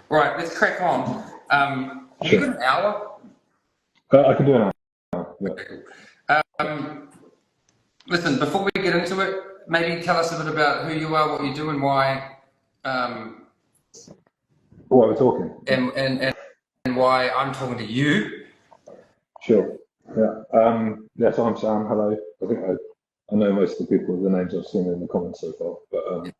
Right, let's crack on. Have you got Sure. an hour? I can do it now. Yeah. Okay, cool. Listen, before we get into it, maybe tell us a bit about who you are, what you do, and why, um, What we're talking. and why I'm talking to you. Sure. Yeah. So I'm Sam. Hello. I know most of the people, the names I've seen in the comments so far. But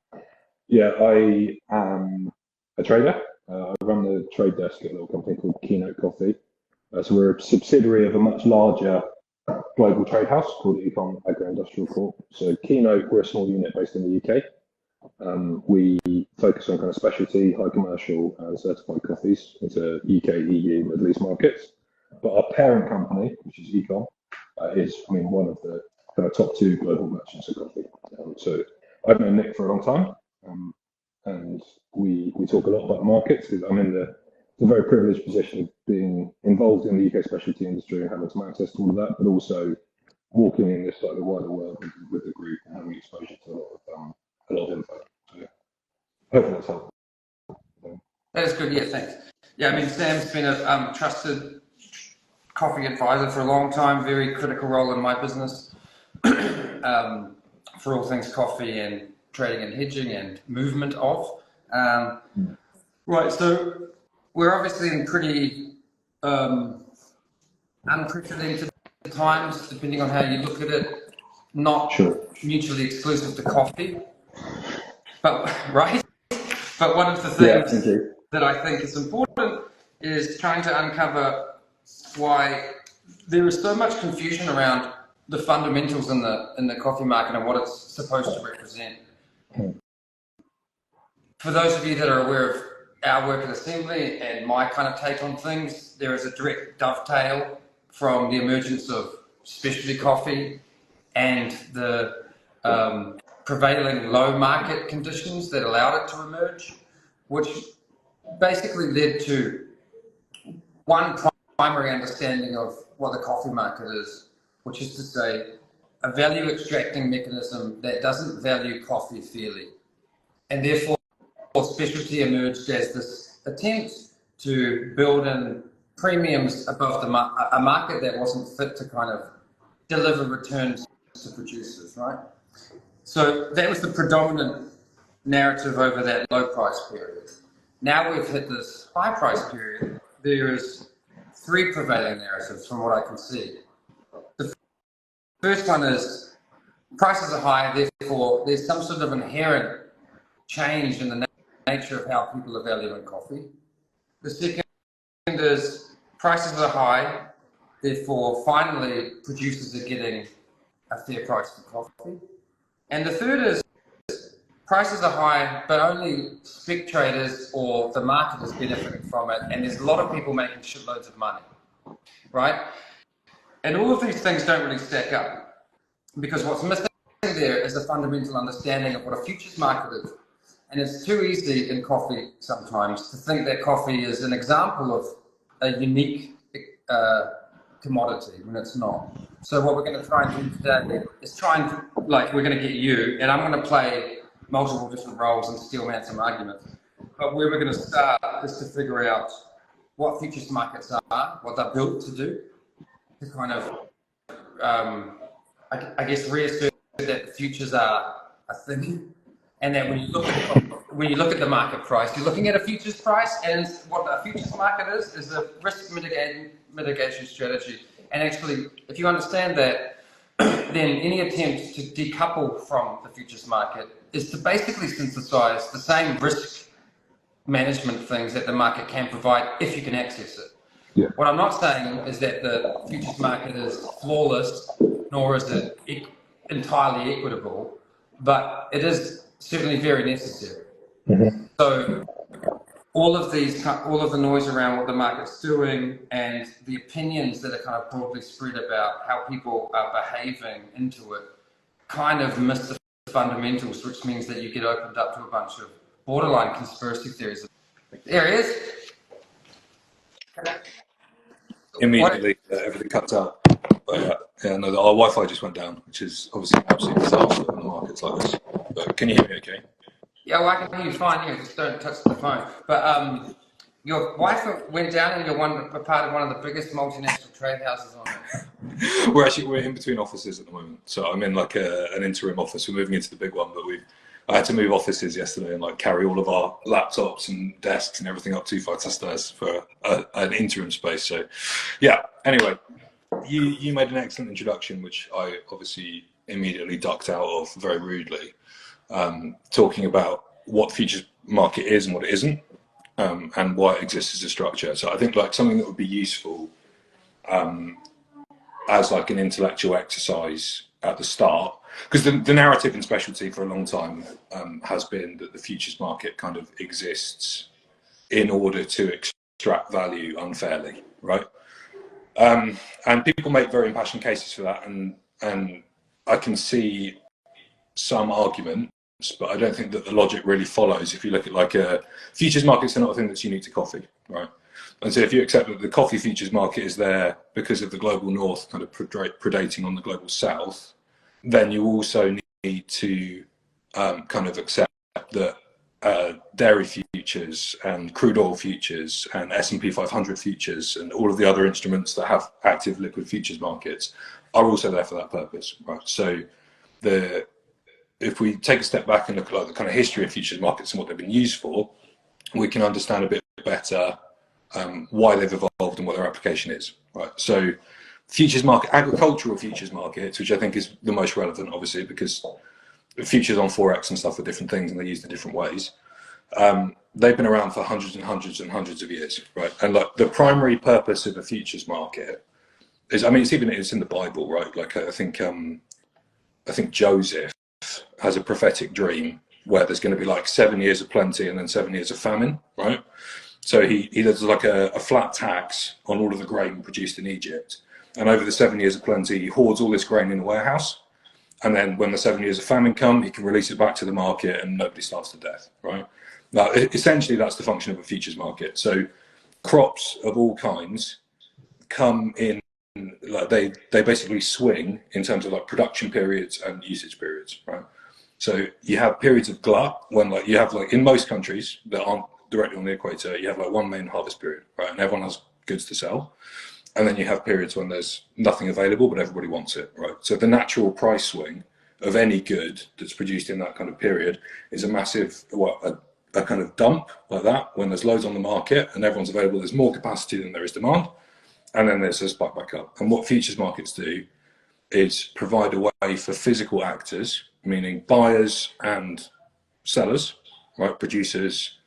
yeah, I am a trader. I run the trade desk at a little company called Keynote Coffee. So we're a subsidiary of a much larger global trade house called Econ Agro-Industrial Corp. So Keynote, we're a small unit based in the UK. We focus on kind of specialty, high commercial, and certified coffees into UK, EU, Middle East markets. But our parent company, which is Econ, is, one of the kind of top two global merchants of coffee. So I've known Nick for a long time, and we talk a lot about the markets because I'm in the very privileged position of being involved in the UK specialty industry and having some access to all of that, but also walking in this slightly wider world with the group and having exposure to a lot of info. So yeah, hopefully that's helpful. That is good, yeah, thanks. Yeah, I mean, Sam's been a trusted coffee advisor for a long time, very critical role in my business for all things coffee and trading and hedging and movement of. Right, so we're obviously in pretty unprecedented times, depending on how you look at it, not Sure. mutually exclusive to coffee, but right? But one of the Yeah, things indeed. that I think is important is trying to uncover why there is so much confusion around the fundamentals in the coffee market and what it's supposed to represent. For those of you that are aware of our work at Assembly and my kind of take on things, there is a direct dovetail from the emergence of specialty coffee and the prevailing low market conditions that allowed it to emerge, which basically led to one primary understanding of what the coffee market is, which is to say a value extracting mechanism that doesn't value coffee fairly. And therefore, specialty emerged as this attempt to build in premiums above a market that wasn't fit to kind of deliver returns to producers, right? So that was the predominant narrative over that low price period. Now we've hit this high price period. There is three prevailing narratives from what I can see. The first one is prices are high, therefore there's some sort of inherent change in the nature of how people are valuing coffee. The second is prices are high, therefore finally producers are getting a fair price for coffee. And the third is prices are high, but only spec traders or the market is benefiting from it, and there's a lot of people making shitloads of money, right? And all of these things don't really stack up because what's missing there is a fundamental understanding of what a futures market is. And it's too easy in coffee sometimes to think that coffee is an example of a unique commodity when it's not. So what we're going to try and do today is we're going to get you, and I'm going to play multiple different roles and steel man some arguments. But where we're going to start is to figure out what futures markets are, what they're built to do, to kind of, I guess, reassert that the futures are a thing. And that when you look at the market price, you're looking at a futures price, and what a futures market is a risk mitigation strategy. And actually, if you understand that, then any attempt to decouple from the futures market is to basically synthesize the same risk management things that the market can provide if you can access it. Yeah. What I'm not saying is that the futures market is flawless, nor is it entirely equitable, but it is certainly very necessary. So all of the noise around what the market's doing and the opinions that are kind of broadly spread about how people are behaving into it kind of miss the fundamentals, which means that you get opened up to a bunch of borderline conspiracy theories. There he is. Immediately, everything cuts out. But yeah, no, our Wi-Fi just went down, which is obviously an absolute disaster in the markets like this. But can you hear me okay? Yeah, well, I can hear you fine. Yeah, just don't touch the phone. But Your wife went down and you're a part of one of the biggest multinational trade houses on earth. We're in between offices at the moment. So I'm in like an interim office. We're moving into the big one, but I had to move offices yesterday and like carry all of our laptops and desks and everything up 2 flights of stairs for an interim space. So yeah, anyway, you made an excellent introduction, which I obviously immediately ducked out of very rudely, talking about what the futures market is and what it isn't. And why it exists as a structure. So I think like something that would be useful as like an intellectual exercise at the start, because the narrative in specialty for a long time has been that the futures market kind of exists in order to extract value unfairly, right? And people make very impassioned cases for that, and I can see some argument, but I don't think that the logic really follows. If you look at like futures markets are not a thing that's unique to coffee, right? And so if you accept that the coffee futures market is there because of the global north kind of predating on the global south, then you also need to kind of accept that dairy futures and crude oil futures and S&P 500 futures and all of the other instruments that have active liquid futures markets are also there for that purpose, right? So if we take a step back and look at like the kind of history of futures markets and what they've been used for, we can understand a bit better why they've evolved and what their application is, right? So futures market, agricultural futures markets, which I think is the most relevant, obviously, because futures on Forex and stuff are different things and they're used in different ways. They've been around for hundreds and hundreds and hundreds of years, right? And like the primary purpose of a futures market is, I mean, it's in the Bible, right? Like I think Joseph has a prophetic dream where there's going to be like 7 years of plenty and then 7 years of famine, right? So he does like a flat tax on all of the grain produced in Egypt. And over the 7 years of plenty, he hoards all this grain in a warehouse. And then when the 7 years of famine come, he can release it back to the market and nobody starves to death, right? Now, essentially, that's the function of a futures market. So crops of all kinds come in, like they basically swing in terms of like production periods and usage periods, right? So you have periods of glut when like you have like in most countries that aren't directly on the equator, you have like one main harvest period, right? And everyone has goods to sell. And then you have periods when there's nothing available, but everybody wants it, right? So the natural price swing of any good that's produced in that kind of period is a massive, a kind of dump like that when there's loads on the market and everyone's available, there's more capacity than there is demand. And then there's a spike back up. And what futures markets do is provide a way for physical actors, meaning buyers and sellers, right? Producers,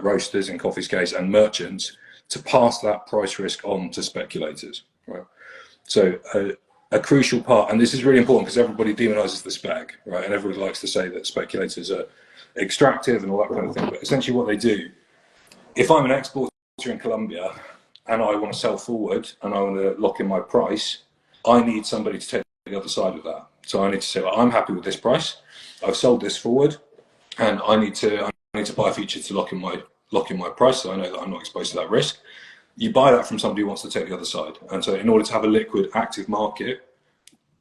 roasters in coffee's case, and merchants, to pass that price risk on to speculators, right? So a crucial part, and this is really important because everybody demonizes the spec, right? And everybody likes to say that speculators are extractive and all that kind of thing. But essentially what they do, if I'm an exporter in Colombia and I want to sell forward and I want to lock in my price, I need somebody to take the other side of that. So I need to say, well, I'm happy with this price. I've sold this forward and I need to buy a future to lock in my price, so I know that I'm not exposed to that risk. You buy that from somebody who wants to take the other side. And so in order to have a liquid, active market,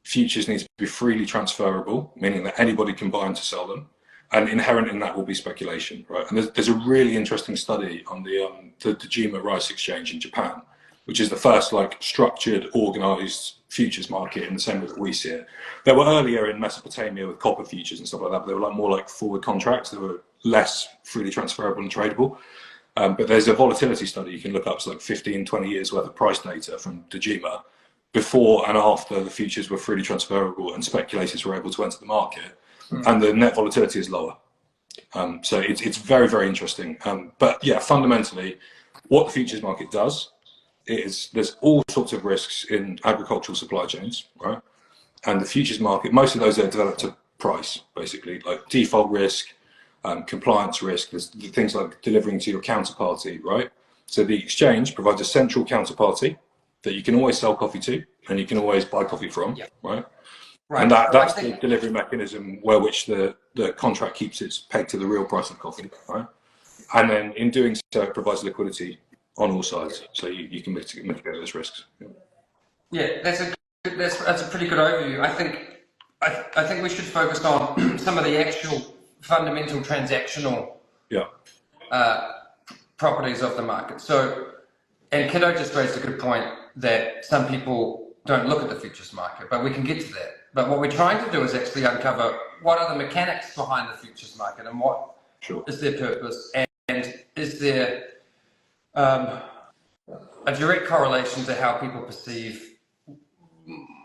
futures need to be freely transferable, meaning that anybody can buy and to sell them. And inherent in that will be speculation, right? And there's a really interesting study on the Dejima Rice Exchange in Japan, which is the first like structured, organized futures market in the same way that we see it. There were earlier in Mesopotamia with copper futures and stuff like that, but they were like more like forward contracts. They were less freely transferable and tradable. But there's a volatility study you can look up. It's like 15, 20 years worth of price data from Dejima before and after the futures were freely transferable and speculators were able to enter the market. And the net volatility is lower. So it's very, very interesting. But yeah, fundamentally, what the futures market does is there's all sorts of risks in agricultural supply chains, right? And the futures market, most of those are developed to price, basically, like default risk, compliance risk. There's things like delivering to your counterparty, right? So the exchange provides a central counterparty that you can always sell coffee to and you can always buy coffee from, right? Right. And that's the delivery mechanism where which the contract keeps its peg to the real price of coffee, right? And then in doing so, it provides liquidity on all sides, so you can mitigate those risks. Yeah, that's a pretty good overview. I think we should focus on some of the actual fundamental transactional properties of the market. So, and Kiddo just raised a good point that some people don't look at the futures market, but we can get to that. But what we're trying to do is actually uncover what are the mechanics behind the futures market and what is their purpose, and is there a direct correlation to how people perceive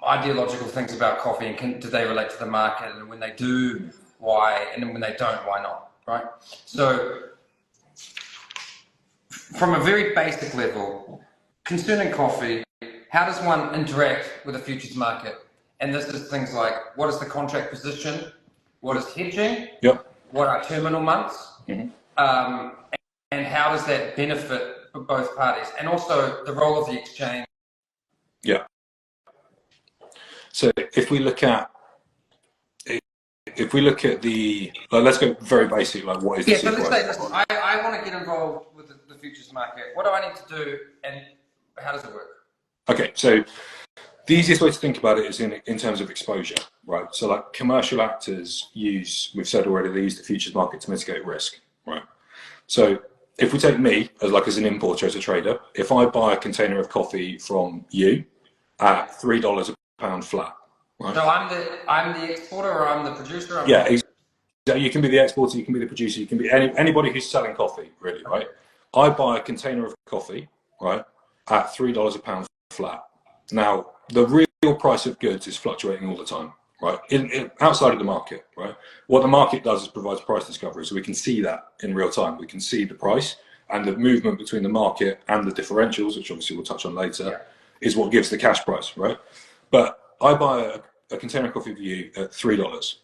ideological things about coffee, and do they relate to the market, and when they do, why, and then when they don't, why not, right? So from a very basic level, concerning coffee, how does one interact with the futures market? And this is things like, what is the contract position? What is hedging? What are terminal months? And how does that benefit both parties? And also the role of the exchange. So if we look at the, let's go very basic, like what is the so let's say, listen, I want to get involved with the futures market. What do I need to do, and how does it work? Okay, so the easiest way to think about it is in terms of exposure, right? So like commercial actors use, we've said already, they use the futures market to mitigate risk, right? So if we take me as an importer, as a trader, if I buy a container of coffee from you at $3 a pound flat, right? So I'm the exporter, or I'm the producer? You can be the exporter, you can be the producer, you can be anybody who's selling coffee, really, right? I buy a container of coffee, right, at $3 a pound flat. Now, the real price of goods is fluctuating all the time, right? Outside of the market, right? What the market does is provides price discovery, so we can see that in real time. We can see the price, and the movement between the market and the differentials, which obviously we'll touch on later, is what gives the cash price, right? But I buy a container of coffee for you at $3.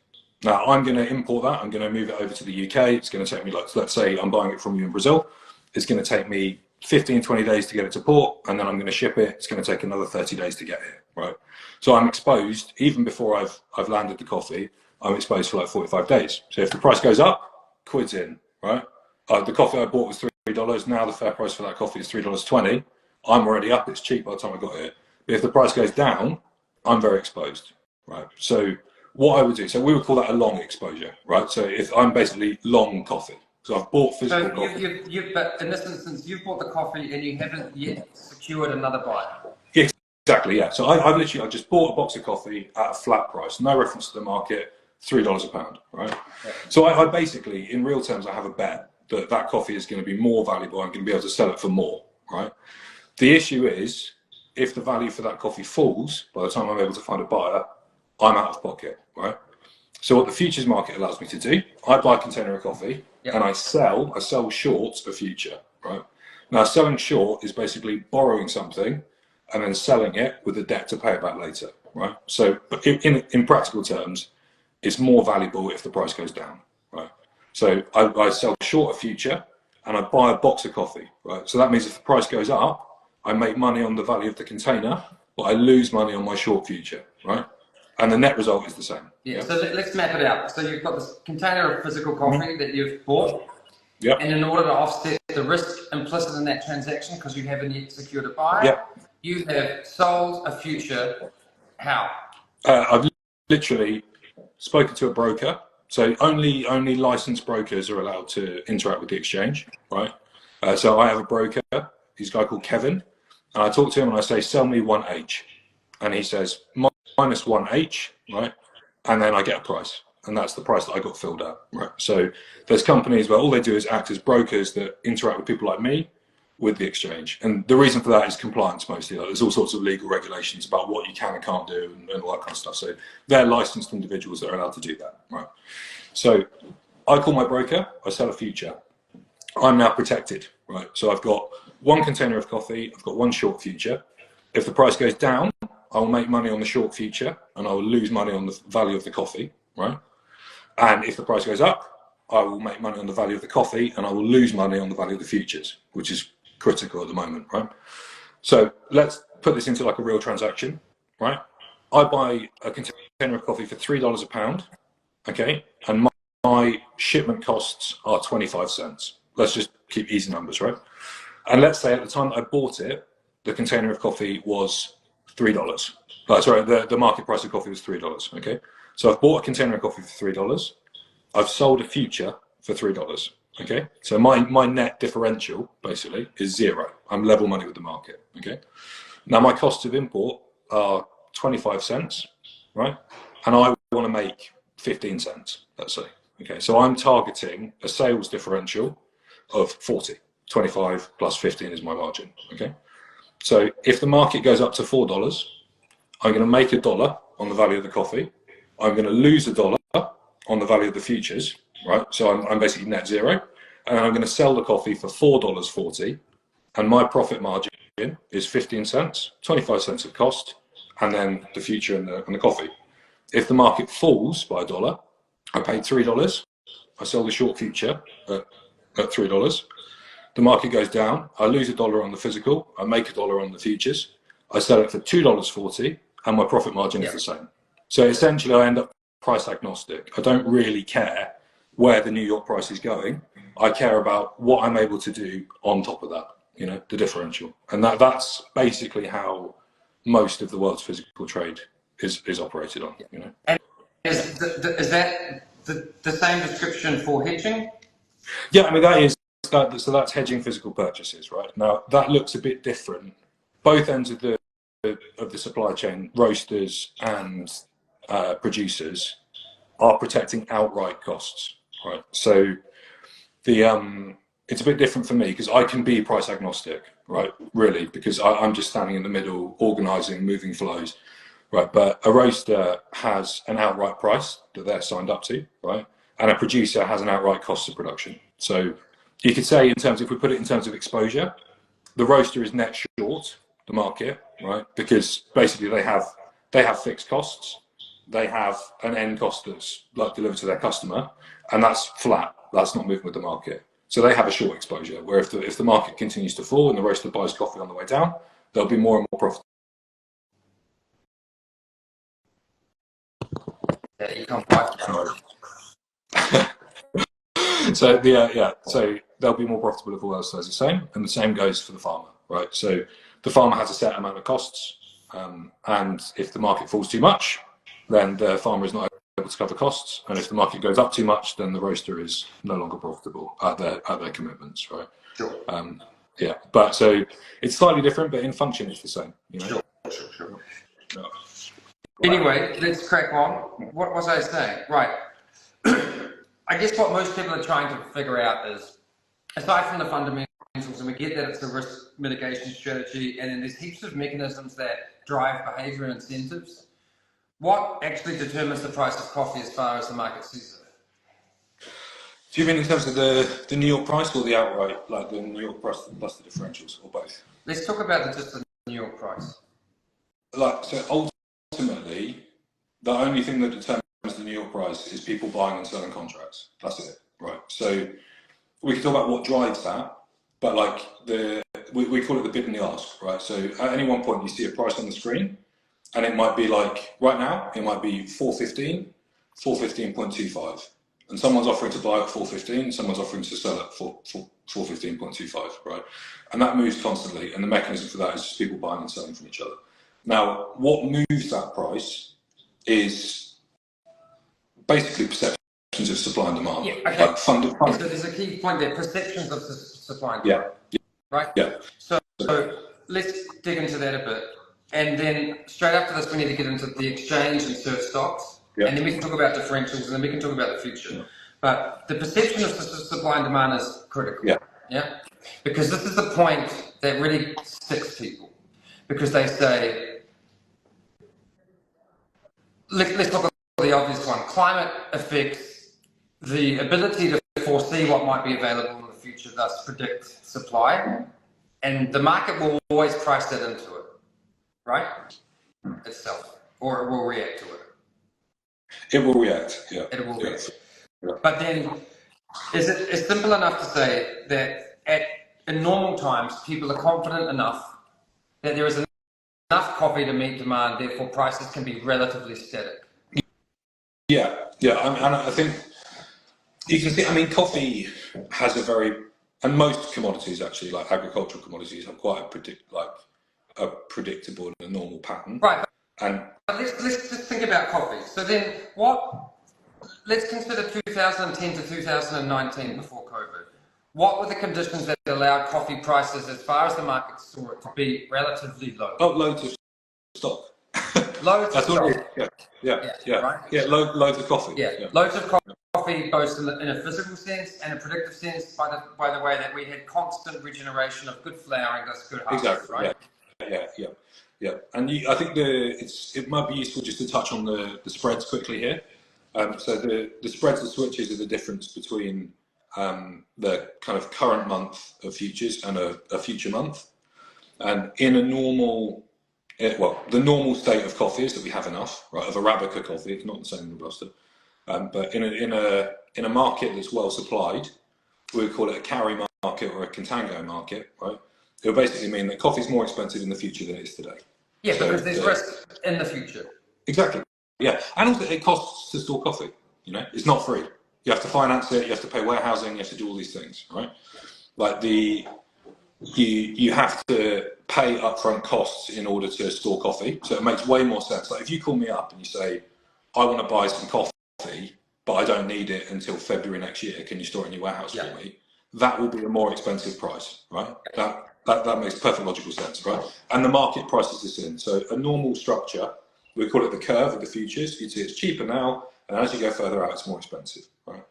Now, I'm going to import that. I'm going to move it over to the UK. It's going to take me, let's say I'm buying it from you in Brazil. It's going to take me 15, 20 days to get it to port, and then I'm going to ship it. It's going to take another 30 days to get here, right? So I'm exposed, even before I've landed the coffee, I'm exposed for like 45 days. So if the price goes up, quid's in, right? The coffee I bought was $3. Now the fair price for that coffee is $3.20. I'm already up. It's cheap by the time I got here. But if the price goes down, I'm very exposed, right? So what I would do, so we would call that a long exposure, right? So if I'm basically long coffee. So I've bought physical coffee. But in this instance, you've bought the coffee and you haven't yet secured another buyer. Yeah, exactly, yeah. So I just bought a box of coffee at a flat price, no reference to the market, $3 a pound, right? Yeah. So I basically, in real terms, I have a bet that coffee is going to be more valuable. I'm going to be able to sell it for more, right? The issue is, if the value for that coffee falls, by the time I'm able to find a buyer, I'm out of pocket, right? So what the futures market allows me to do, I buy a container of coffee and I sell short a future, right? Now, selling short is basically borrowing something and then selling it with the debt to pay it back later, right? So in practical terms, it's more valuable if the price goes down, right? So I sell short a future and I buy a box of coffee, right? So that means if the price goes up, I make money on the value of the container, but I lose money on my short future, right? And the net result is the same. Yeah, so let's map it out. So you've got this container of physical coffee that you've bought. And in order to offset the risk implicit in that transaction, because you haven't yet secured a buyer, you have sold a future. How? I've literally spoken to a broker. So only licensed brokers are allowed to interact with the exchange, right? So I have a broker. He's a guy called Kevin. And I talk to him and I say, sell me 1H. And he says, minus 1H, right? And then I get a price. And that's the price that I got filled at, right? So there's companies where all they do is act as brokers that interact with people like me with the exchange. And the reason for that is compliance mostly. Like, there's all sorts of legal regulations about what you can and can't do and all that kind of stuff. So they're licensed individuals that are allowed to do that, right? So I call my broker, I sell a future. I'm now protected, right? So I've got one container of coffee, I've got one short future. If the price goes down, I will make money on the short future and I will lose money on the value of the coffee, right? And if the price goes up, I will make money on the value of the coffee and I will lose money on the value of the futures, which is critical at the moment, right? So let's put this into like a real transaction, right? I buy a container of coffee for $3 a pound, okay? And my shipment costs are 25 cents. Let's just keep easy numbers, right? And let's say at the time that I bought it, the container of coffee was $3. Sorry, the market price of coffee was $3, okay? So I've bought a container of coffee for $3. I've sold a future for $3, Okay, so my net differential basically is zero. I'm level money with the market. Okay, now my costs of import are 25 cents, right? And I want to make 15 cents, let's say. Okay, so I'm targeting a sales differential of 40. 25 plus 15 is my margin. Okay, so if the market goes up to $4, I'm going to make $1 on the value of the coffee. I'm going to lose $1 on the value of the futures, right? So I'm basically net zero, and I'm going to sell the coffee for $4.40, and my profit margin is 15 cents, 25 cents of cost, and then the future and the coffee. If the market falls by $1, I paid $3. I sell the short future at $3. The market goes down. I lose $1 on the physical. I make $1 on the futures. I sell it for $2.40, and my profit margin is the same. So essentially, I end up price agnostic. I don't really care where the New York price is going. I care about what I'm able to do on top of that. You know, the differential, and that's basically how most of the world's physical trade is operated on. You know, and is that the same description for hedging? Yeah, I mean that is that. So that's hedging physical purchases, right? Now that looks a bit different. Both ends of the supply chain, roasters and producers, are protecting outright costs, right? So it's a bit different for me because I can be price agnostic, right? Really, because I'm just standing in the middle, organising, moving flows, right? But a roaster has an outright price that they're signed up to, right? And a producer has an outright cost of production. So you could say, in terms, if we put it in terms of exposure, the roaster is net short the market, right? Because basically they have fixed costs, they have an end cost that's like delivered to their customer, and that's flat. That's not moving with the market. So they have a short exposure, where if the market continues to fall and the roaster buys coffee on the way down, they'll be more and more profitable. Yeah, you can't buy. So they'll be more profitable if all else stays the same, and the same goes for the farmer, right? So the farmer has a set amount of costs, and if the market falls too much, then the farmer is not able to cover costs, and if the market goes up too much, then the roaster is no longer profitable at their commitments, right? Sure. Yeah, but so it's slightly different, but in function it's the same. You know? Sure. Yeah. Anyway, let's crack on. What was I saying? Right. I guess what most people are trying to figure out is, aside from the fundamentals, and we get that it's a risk mitigation strategy, and then there's heaps of mechanisms that drive behavior and incentives, what actually determines the price of coffee as far as the market sees it? Do you mean in terms of the New York price or the outright, like the New York price plus the differentials, or both? Let's talk about just the New York price. Like, so ultimately, the only thing that determines the New York price is people buying and selling contracts. That's it, right? So we can talk about what drives that, but like we call it the bid and the ask, right? So at any one point you see a price on the screen, and it might be like, right now, it might be 415, 415.25. And someone's offering to buy at 415, someone's offering to sell at 415.25, right? And that moves constantly, and the mechanism for that is just people buying and selling from each other. Now, what moves that price is basically perceptions of supply and demand. Yeah, okay. Like so there's a key point there, perceptions of supply and demand. Yeah. Right? Yeah. So let's dig into that a bit. And then straight after this, we need to get into the exchange and search stocks. Yeah. And then we can talk about differentials, and then we can talk about the future. Yeah. But the perception of supply and demand is critical. Yeah. Yeah. Because this is the point that really sticks people. Because they say, let's look at the obvious one. Climate affects the ability to foresee what might be available in the future, thus predict supply. And the market will always price that into it, right? Itself, or it will react to it. It will react, yeah. It will react. Yeah. But then, is it simple enough to say that in normal times, people are confident enough that there is enough coffee to meet demand, therefore prices can be relatively static? Yeah. And I think you can see, I mean, coffee has a very, and most commodities actually, like agricultural commodities, have quite a predictable and a normal pattern. Right. And but let's just think about coffee. So then let's consider 2010 to 2019 before COVID. what were the conditions that allowed coffee prices, as far as the market saw it, to be relatively low? Oh, loads of stock. Loads That's of what stock. it is. Yeah. Right? Yeah, loads of coffee. Yeah. Loads of coffee, both in a physical sense and a predictive sense, by the way that we had constant regeneration of good flowering, thus good harvest, Exactly. right? Yeah. And I think it might be useful just to touch on the spreads quickly here. So the spreads and switches are the difference between the kind of current month of futures and a future month. And in a normal, the normal state of coffee is that we have enough, right? Of Arabica coffee, it's not the same in Robusta. But in a market that's well supplied, we would call it a carry market or a contango market, right? It would basically mean that coffee is more expensive in the future than it is today. Yeah, so, because there's risk in the future. Exactly. Yeah, and also it costs to store coffee. You know, it's not free. You have to finance it. You have to pay warehousing. You have to do all these things, right? Like you have to pay upfront costs in order to store coffee. So it makes way more sense. Like if you call me up and you say, I want to buy some coffee, but I don't need it until February next year. Can you store it in your warehouse for me? That will be a more expensive price, right? That makes perfect logical sense, right? And the market prices this in. So a normal structure, we call it the curve of the futures. You'd see it's cheaper now, and as you go further out, it's more expensive, right?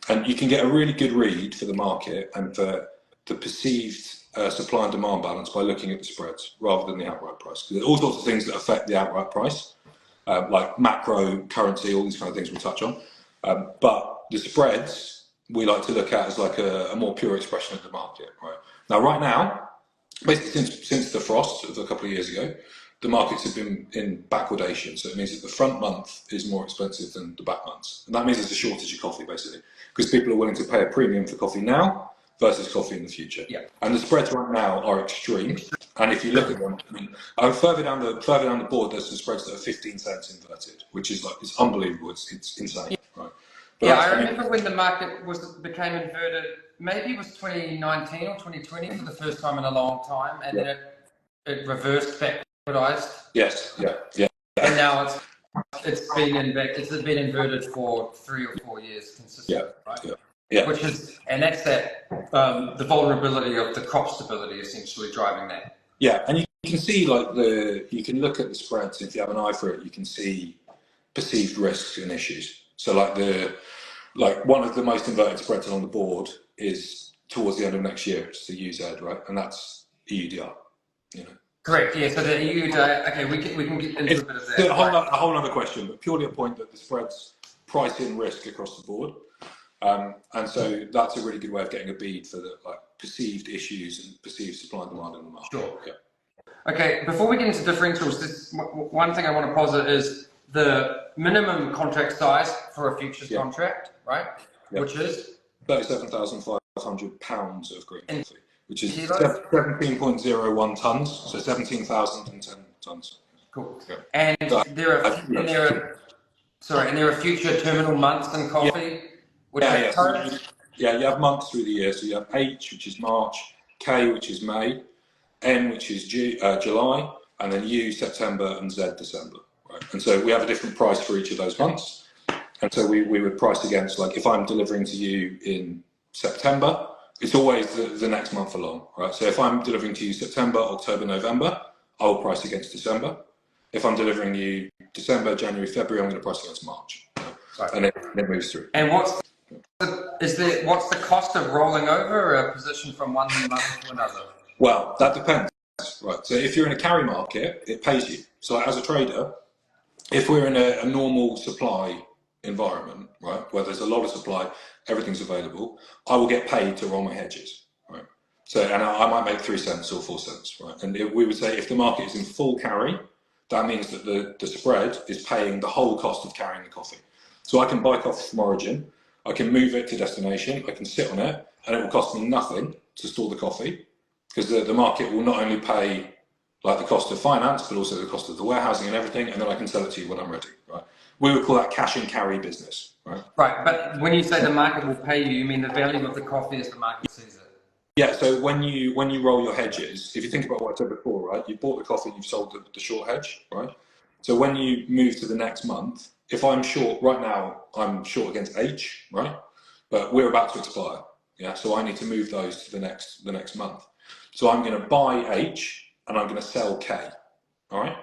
And you can get a really good read for the market and for the perceived supply and demand balance by looking at the spreads rather than the outright price. Because there are all sorts of things that affect the outright price, like macro, currency, all these kind of things we'll touch on. But the spreads we like to look at as like a more pure expression of the market, right? Now, right now, basically since the frost of a couple of years ago, the markets have been in backwardation. So it means that the front month is more expensive than the back months. And that means there's a shortage of coffee, basically, because people are willing to pay a premium for coffee now versus coffee in the future. Yeah. And the spreads right now are extreme. And if you look at them, further down the board, there's some spreads that are 15 cents inverted, which is like, it's unbelievable. It's insane, right? But I remember when the market became inverted, maybe it was 2019 or 2020 for the first time in a long time, and then it reversed backwardized. Yes, yeah. And now it's been inverted for 3 or 4 years consistently, right? Yeah. Which is, and that's the vulnerability of the crop stability essentially driving that. Yeah, and you can see you can look at the spreads. If you have an eye for it, you can see perceived risks and issues. So one of the most inverted spreads on the board is towards the end of next year. It's the UZ, right? And that's EUDR, you know. Correct. Yeah. So the EUDR. Okay, we can get into a bit of that. A whole other question, but purely a point that the spreads price in risk across the board, and so that's a really good way of getting a bead for the perceived issues and perceived supply and demand in the market. Sure. Yeah. Okay. Before we get into differentials, one thing I want to posit is the minimum contract size for a futures contract, right? Yeah. Which is £37,500 of green coffee, which is 17.01 tons, so 17,010 tons. Cool. Yeah. And there are future terminal months in coffee. You have months through the year. So you have H, which is March, K, which is May, N, which is July, and then U, September, and Z, December. Right? And so we have a different price for each of those months. And so we would price against, like, if I'm delivering to you in September, it's always the next month along, right? So if I'm delivering to you September, October, November, I will price against December. If I'm delivering you December, January, February, I'm going to price against March. Right? And it moves through. And what's the cost of rolling over a position from one month to another? Well, that depends, right? So if you're in a carry market, it pays you. So as a trader, if we're in a normal supply environment, right, where there's a lot of supply, everything's available, I will get paid to roll my hedges, right? So, and I might make 3 cents or 4 cents, right? And we would say if the market is in full carry, that means that the spread is paying the whole cost of carrying the coffee. So I can buy coffee from origin, I can move it to destination, I can sit on it, and it will cost me nothing to store the coffee, because the market will not only pay like the cost of finance, but also the cost of the warehousing and everything, and then I can sell it to you when I'm ready, right? We would call that cash and carry business, right? Right, but when you say the market will pay you, you mean the value of the coffee as the market sees it? Yeah, so when you roll your hedges, if you think about what I said before, right, you bought the coffee, you've sold the short hedge, right? So when you move to the next month, if I'm short, right now I'm short against H, right? But we're about to expire Yeah, so I need to move those to the next month. So I'm going to buy H and I'm going to sell K. All right.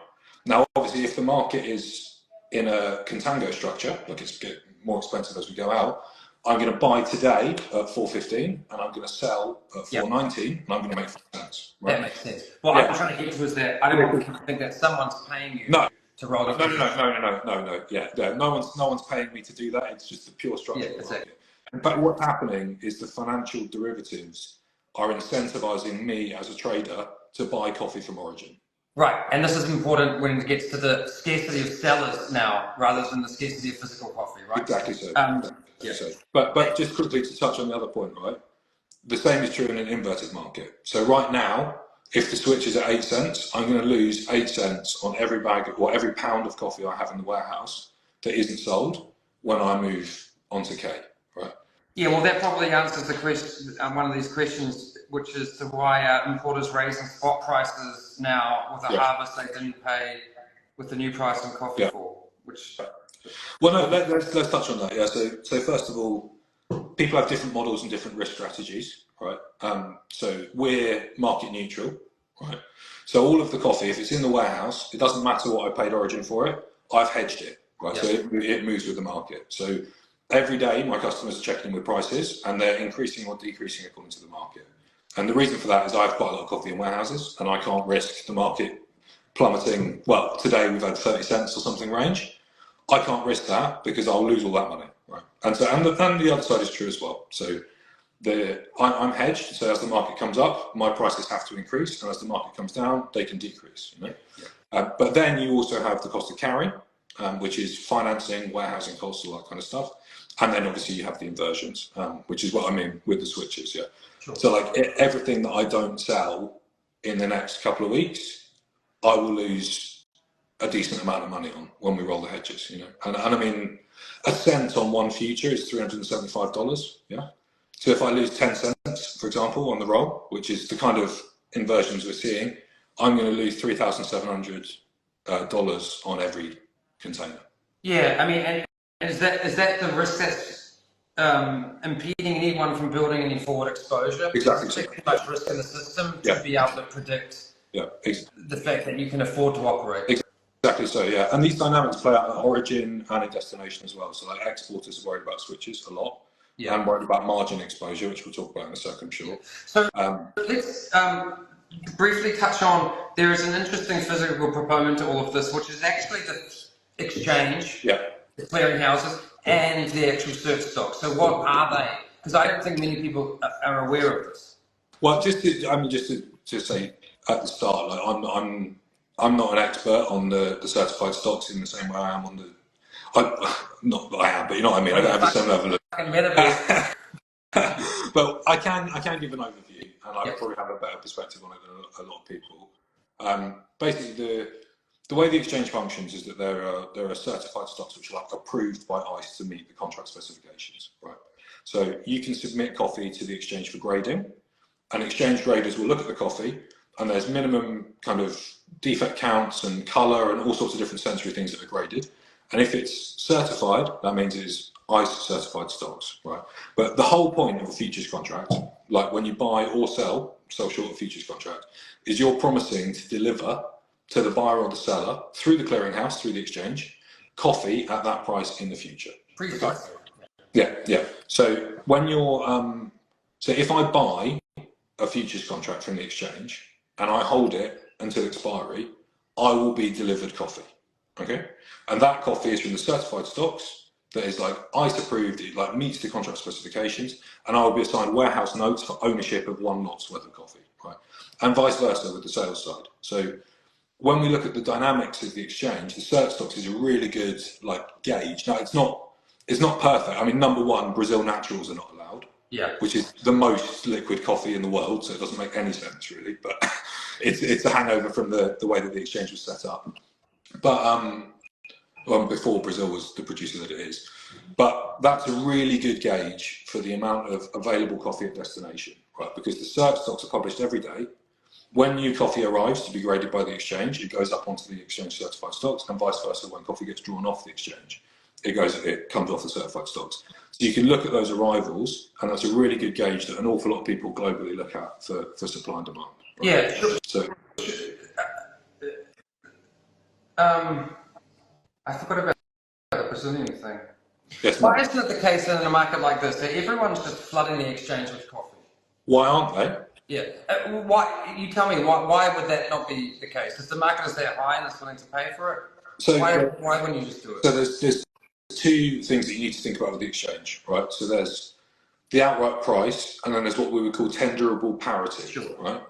Now, obviously, if the market is in a contango structure, like it's getting more expensive as we go out, I'm going to buy today at 4.15 and I'm going to sell at 4.19 and I'm going to make 4 cents. Right? That makes sense. What I'm trying to get to is that I don't want people to think that someone's paying you to roll it. No. Yeah, no one's paying me to do that. It's just the pure structure of the market. But what's happening is the financial derivatives are incentivizing me as a trader to buy coffee from origin. Right, and this is important when it gets to the scarcity of sellers now, rather than the scarcity of physical coffee, right? Exactly so. So. But just quickly to touch on the other point, right? The same is true in an inverted market. So right now, if the switch is at 8 cents, I'm going to lose 8 cents on every bag or every pound of coffee I have in the warehouse that isn't sold when I move onto K, right? Yeah, well, that probably answers the question, one of these questions, which is to why importers raising spot prices now with a harvest they didn't pay with the new price on coffee for. Which. Well, no, let's touch on that. Yeah. So first of all, people have different models and different risk strategies, right? So we're market neutral, right? So all of the coffee, if it's in the warehouse, it doesn't matter what I paid origin for it. I've hedged it, right? So it moves with the market. So every day, my customers are checking with prices, and they're increasing or decreasing according to the market. And the reason for that is I have quite a lot of coffee in warehouses, and I can't risk the market plummeting. Well, today we've had 30 cents or something range. I can't risk that because I'll lose all that money, right? And the other side is true as well. So I'm hedged. So as the market comes up, my prices have to increase, and as the market comes down, they can decrease. You know, but then you also have the cost of carry, which is financing, warehousing costs, all that kind of stuff. And then obviously you have the inversions, which is what I mean with the switches. Yeah. Sure. So like everything that I don't sell in the next couple of weeks, I will lose a decent amount of money on when we roll the hedges. You know, and I mean, a cent on one future is $375. Yeah. So if I lose 10 cents, for example, on the roll, which is the kind of inversions we're seeing, I'm going to lose $3,700 on every container. Yeah, I mean, and is that the risk that's impeding anyone from building any forward exposure? Exactly. There's too much risk in the system to be able to predict the fact that you can afford to operate. Exactly so, yeah. And these dynamics play out at origin and at destination as well. So like exporters are worried about switches a lot. Yeah. And worried about margin exposure, which we'll talk about in a second, I'm sure. So let's briefly touch on, there is an interesting physical component to all of this, which is actually the exchange, the clearing houses, and the actual cert stock. So what are they? Because I don't think many people are aware of this. Well, just to say at the start, like I'm not an expert on the certified stocks in the same way I am on the. Not that I am, but you know what I mean. I don't have the same level of. But I can give an overview, and I probably have a better perspective on it than a lot of people. Basically, the way the exchange functions is that there are certified stocks which are like approved by ICE to meet the contract specifications, right? So you can submit coffee to the exchange for grading, and exchange graders will look at the coffee, and there's minimum kind of defect counts and colour and all sorts of different sensory things that are graded. And if it's certified, that means it is ICE certified stocks, right? But the whole point of a futures contract, like when you buy or sell short of futures contract, is you're promising to deliver to the buyer or the seller through the clearinghouse, through the exchange, coffee at that price in the future. Precisely. Yeah. So when you're, so if I buy a futures contract from the exchange and I hold it until expiry, I will be delivered coffee. Okay, and that coffee is from the certified stocks that is like ICE approved, it like meets the contract specifications, and I will be assigned warehouse notes for ownership of one lot's worth of coffee, right? And vice versa with the sales side. So when we look at the dynamics of the exchange, the cert stocks is a really good like gauge. Now it's not perfect. I mean, number one, Brazil naturals are not allowed. Yeah. Which is the most liquid coffee in the world, so it doesn't make any sense really. But it's a hangover from the way that the exchange was set up. But before Brazil was the producer that it is. But that's a really good gauge for the amount of available coffee at destination, right? Because the cert stocks are published every day. When new coffee arrives to be graded by the exchange, it goes up onto the exchange certified stocks, and vice versa when coffee gets drawn off the exchange. it comes off the certified stocks. So you can look at those arrivals, and that's a really good gauge that an awful lot of people globally look at for supply and demand. Right? Yeah, sure. So I forgot about the Brazilian thing. yes, Why isn't it the case in a market like this that everyone's just flooding the exchange with coffee? why aren't they? Yeah. Why? You tell me. Why would that not be the case? If the market is that high and it's willing to pay for it, So why wouldn't you just do it? So there's two things that you need to think about with the exchange, right? So there's the outright price, and then there's what we would call tenderable parity, Sure. right?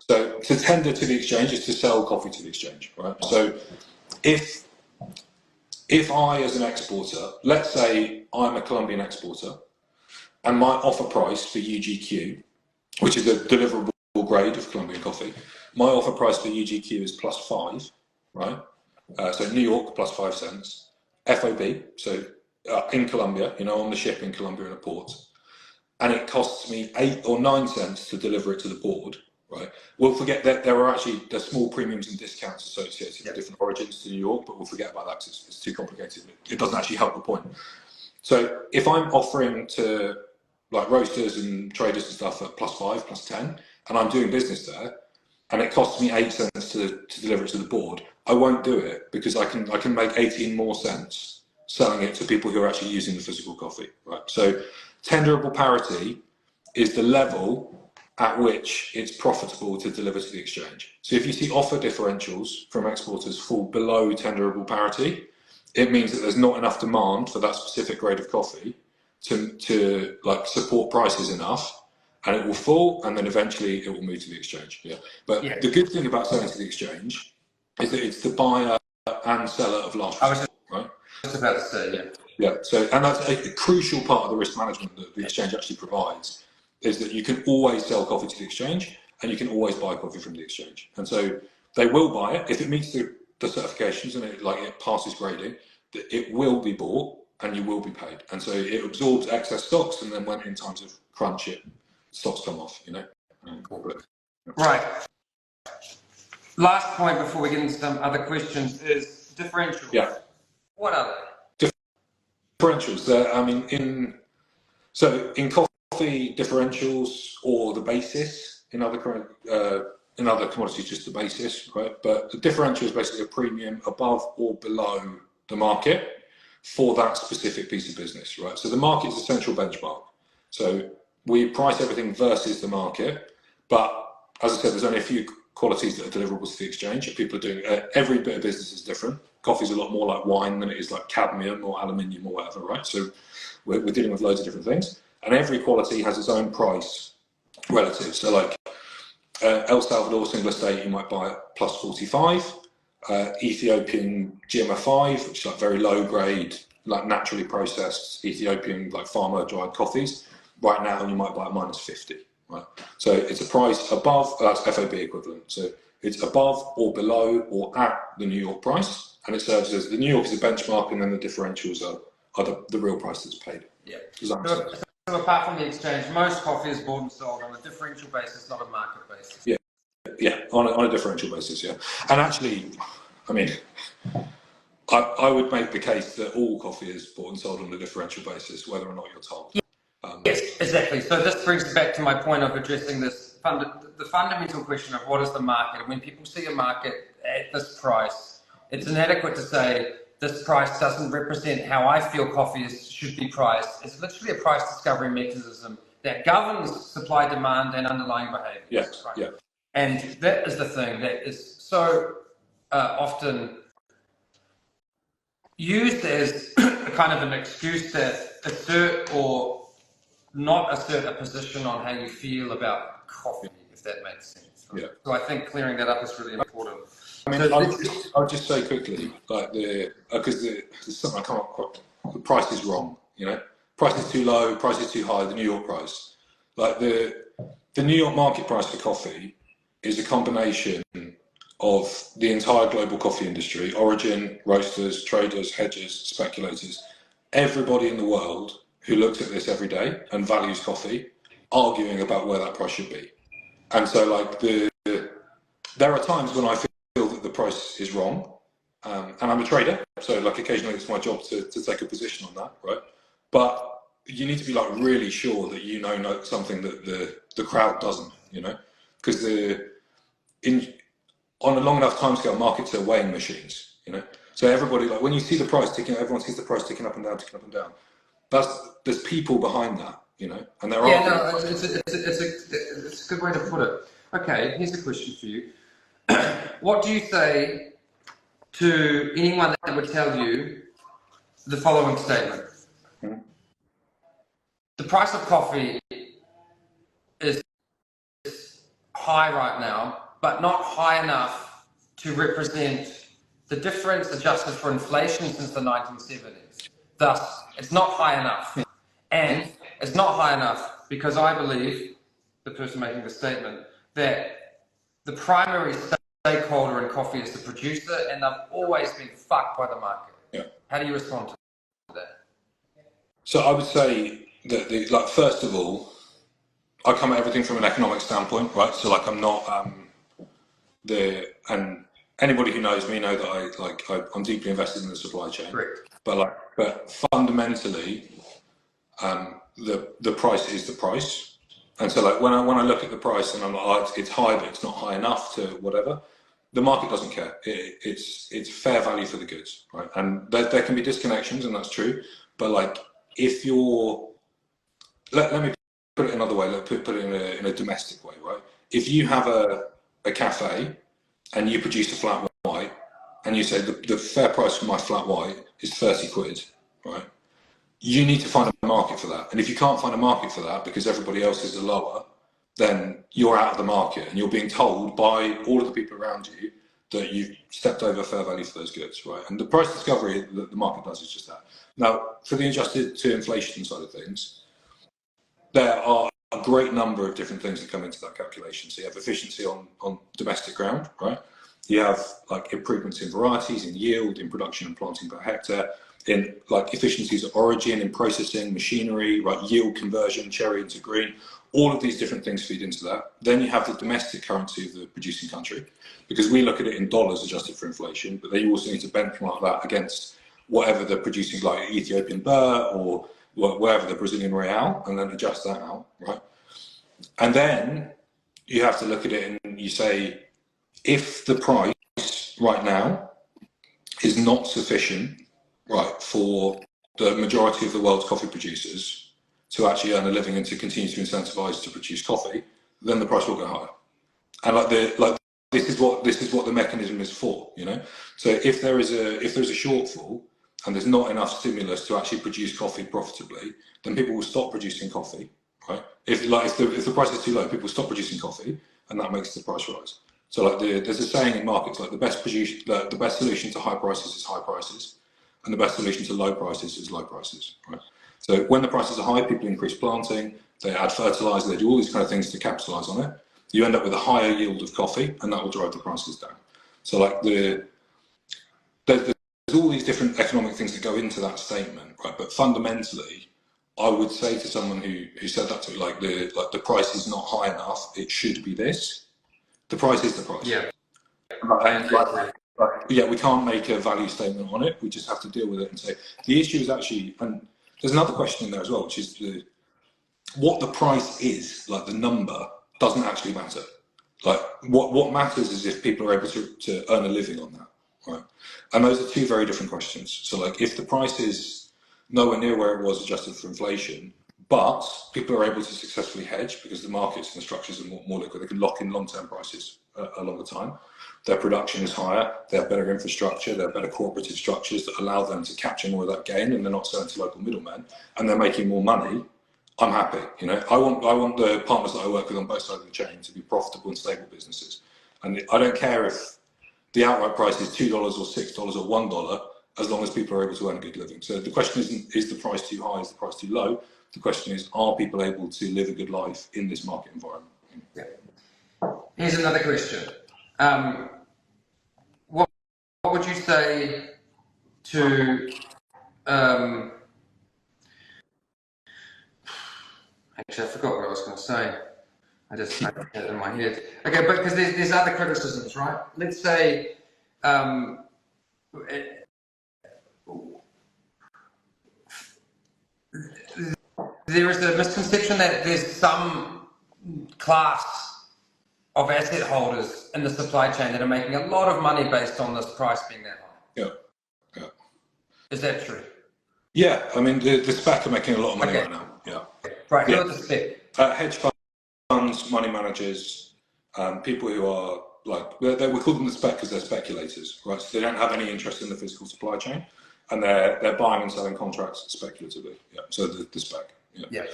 So to tender to the exchange is to sell coffee to the exchange, right? So if I, as an exporter, let's say I'm a Colombian exporter, and my offer price for UGQ, which is a deliverable grade of Colombian coffee, my offer price for UGQ is +5, right? So New York +5 cents, FOB, so in Colombia, on the ship in Colombia in a port, and it costs me 8 or 9 cents to deliver it to the board, right? We'll forget that there's small premiums and discounts associated with different origins to New York, but we'll forget about that because it's too complicated. It doesn't actually help the point. So if I'm offering to like roasters and traders and stuff at +5, +10, and I'm doing business there, and it costs me 8 cents to deliver it to the board, I won't do it because I can make 18 more cents selling it to people who are actually using the physical coffee, right? So tenderable parity is the level at which it's profitable to deliver to the exchange. So if you see offer differentials from exporters fall below tenderable parity, it means that there's not enough demand for that specific grade of coffee to like support prices enough, and it will fall, and then eventually it will move to the exchange. But the good thing about selling to the exchange is that it's the buyer and seller of last resort, right? I was just about to say, yeah. So, and that's a crucial part of the risk management that the exchange actually provides, is that you can always sell coffee to the exchange, and you can always buy coffee from the exchange. And so they will buy it if it meets the certifications and it passes grading. It will be bought, and you will be paid. And so it absorbs excess stocks, and then when in times of crunch, stocks come off. Right. Last point before we get into some other questions is differentials. Yeah. What are they? Differentials. In coffee, differentials or the basis in other commodities, just the basis, right? But the differential is basically a premium above or below the market for that specific piece of business, right? So the market is a central benchmark. So we price everything versus the market, but as I said, there's only a few qualities that are deliverable to the exchange. If people are doing every bit of business is different. Coffee's a lot more like wine than it is like cadmium or aluminium or whatever, right? So we're dealing with loads of different things, and every quality has its own price relative. So like El Salvador single estate, you might buy at +45. Ethiopian GMO5, which is like very low grade, like naturally processed Ethiopian like farmer dried coffees. Right now, you might buy at -50. Right, so it's a price above. That's FOB equivalent. So it's above or below or at the New York price, and it serves as the New York is a benchmark, and then the differentials are the real price that's paid. Yeah. So apart from the exchange, most coffee is bought and sold on a differential basis, not a market basis. Yeah, on a differential basis, yeah. And actually, I mean, I would make the case that all coffee is bought and sold on a differential basis, whether or not you're told. Yes, exactly. So this brings us back to my point of addressing this the fundamental question of what is the market. When people see a market at this price, it's inadequate to say this price doesn't represent how I feel coffee should be priced. It's literally a price discovery mechanism that governs supply, demand, and underlying behavior. Yes, right? yeah. And that is the thing that is so often used as a kind of an excuse to assert or not assert a position on how you feel about coffee, if that makes sense. Right? Yeah. So I think clearing that up is really important. I mean, I'll just say quickly, like because there's something I can't quite. The price is wrong. Price is too low, price is too high. The New York price, like the New York market price for coffee, is a combination of the entire global coffee industry: origin, roasters, traders, hedgers, speculators, everybody in the world who looks at this every day and values coffee, arguing about where that price should be. And so, like there are times when I feel that the price is wrong, and I'm a trader, so like occasionally it's my job to take a position on that, right? But you need to be like really sure that you know something that the crowd doesn't, you know, because on a long enough timescale, markets are weighing machines, you know. So everybody, like when you see the price ticking, everyone sees the price ticking up and down, ticking up and down. There's people behind that, you know, and there Yeah, are. no, it's a good way to put it. Okay, here's a question for you. What do you say to anyone that would tell you the following statement? The price of coffee is high right now, but not high enough to represent the difference adjusted for inflation since the 1970s. Thus, it's not high enough. And it's not high enough because I believe, the person making the statement, that the primary stakeholder in coffee is the producer, and they've always been fucked by the market. Yeah. How do you respond to that? So I would say that like first of all, I come at everything from an economic standpoint, right? So like I'm not and anybody who knows me know that I'm deeply invested in the supply chain. Correct. But fundamentally, the price is the price. And so like when I look at the price and I'm like, oh, it's high, but it's not high enough to whatever. The market doesn't care. It's fair value for the goods, right? And there can be disconnections, and that's true. But like if you're, let me put it another way. Let put it in a domestic way, right? If you have a cafe and you produce a flat white, and you say the fair price for my flat white is 30 quid, right? You need to find a market for that. And if you can't find a market for that because everybody else is lower, then you're out of the market and you're being told by all of the people around you that you've stepped over fair value for those goods, right? And the price discovery that the market does is just that. Now, for the adjusted to inflation side of things, there are a great number of different things that come into that calculation. So you have efficiency on domestic ground, right? You have like improvements in varieties, in yield, in production and planting per hectare, in like efficiencies at origin, in processing, machinery, right? Yield conversion, cherry into green. All of these different things feed into that. Then you have the domestic currency of the producing country, because we look at it in dollars adjusted for inflation, but then you also need to benchmark that against whatever they're producing, like Ethiopian birr or wherever the Brazilian real, and then adjust that out, right? And then you have to look at it and you say, if the price right now is not sufficient, right, for the majority of the world's coffee producers to actually earn a living and to continue to incentivize to produce coffee, then the price will go higher. And this is what the mechanism is for, you know. So if there's a shortfall and there's not enough stimulus to actually produce coffee profitably, then people will stop producing coffee, right? If the price is too low, people stop producing coffee, and that makes the price rise. So like there's a saying in markets, like the best solution to high prices is high prices, and the best solution to low prices is low prices, right? So when the prices are high, people increase planting, they add fertilizer, they do all these kind of things to capitalize on it. You end up with a higher yield of coffee, and that will drive the prices down. So like there's all these different economic things that go into that statement, right? But fundamentally, I would say to someone who said that to me, like the price is not high enough, it should be this. The price is the price. Yeah. Yeah, we can't make a value statement on it. We just have to deal with it and say the issue is actually, and there's another question in there as well, which is what the price is, like the number, doesn't actually matter. Like what matters is if people are able to earn a living on that, right? And those are two very different questions. So like if the price is nowhere near where it was adjusted for inflation, but people are able to successfully hedge because the markets and the structures are more liquid, they can lock in long-term prices a longer time. Their production is higher, they have better infrastructure, they have better cooperative structures that allow them to capture more of that gain, and they're not selling to local middlemen, and they're making more money. I'm happy, you know. I want the partners that I work with on both sides of the chain to be profitable and stable businesses, and I don't care if the outright price is $2 or $6 or $1, as long as people are able to earn a good living. So the question isn't is the price too high, is the price too low? The question is, are people able to live a good life in this market environment? Yeah. Here's another question. What would you say to actually, I forgot what I was going to say. I had it in my head. Okay, but because there's other criticisms, right? Let's say there is a misconception that there's some class of asset holders in the supply chain that are making a lot of money based on this price being that high. Yeah, yeah. Is that true? Yeah, I mean, the SPAC are making a lot of money right now. Yeah. Right, who Yeah. are the SPAC? Hedge funds, money managers, people who are like, we call them the SPAC because they're speculators, right? So they don't have any interest in the physical supply chain, and they're buying and selling contracts speculatively. Yeah. So the SPAC. Yeah.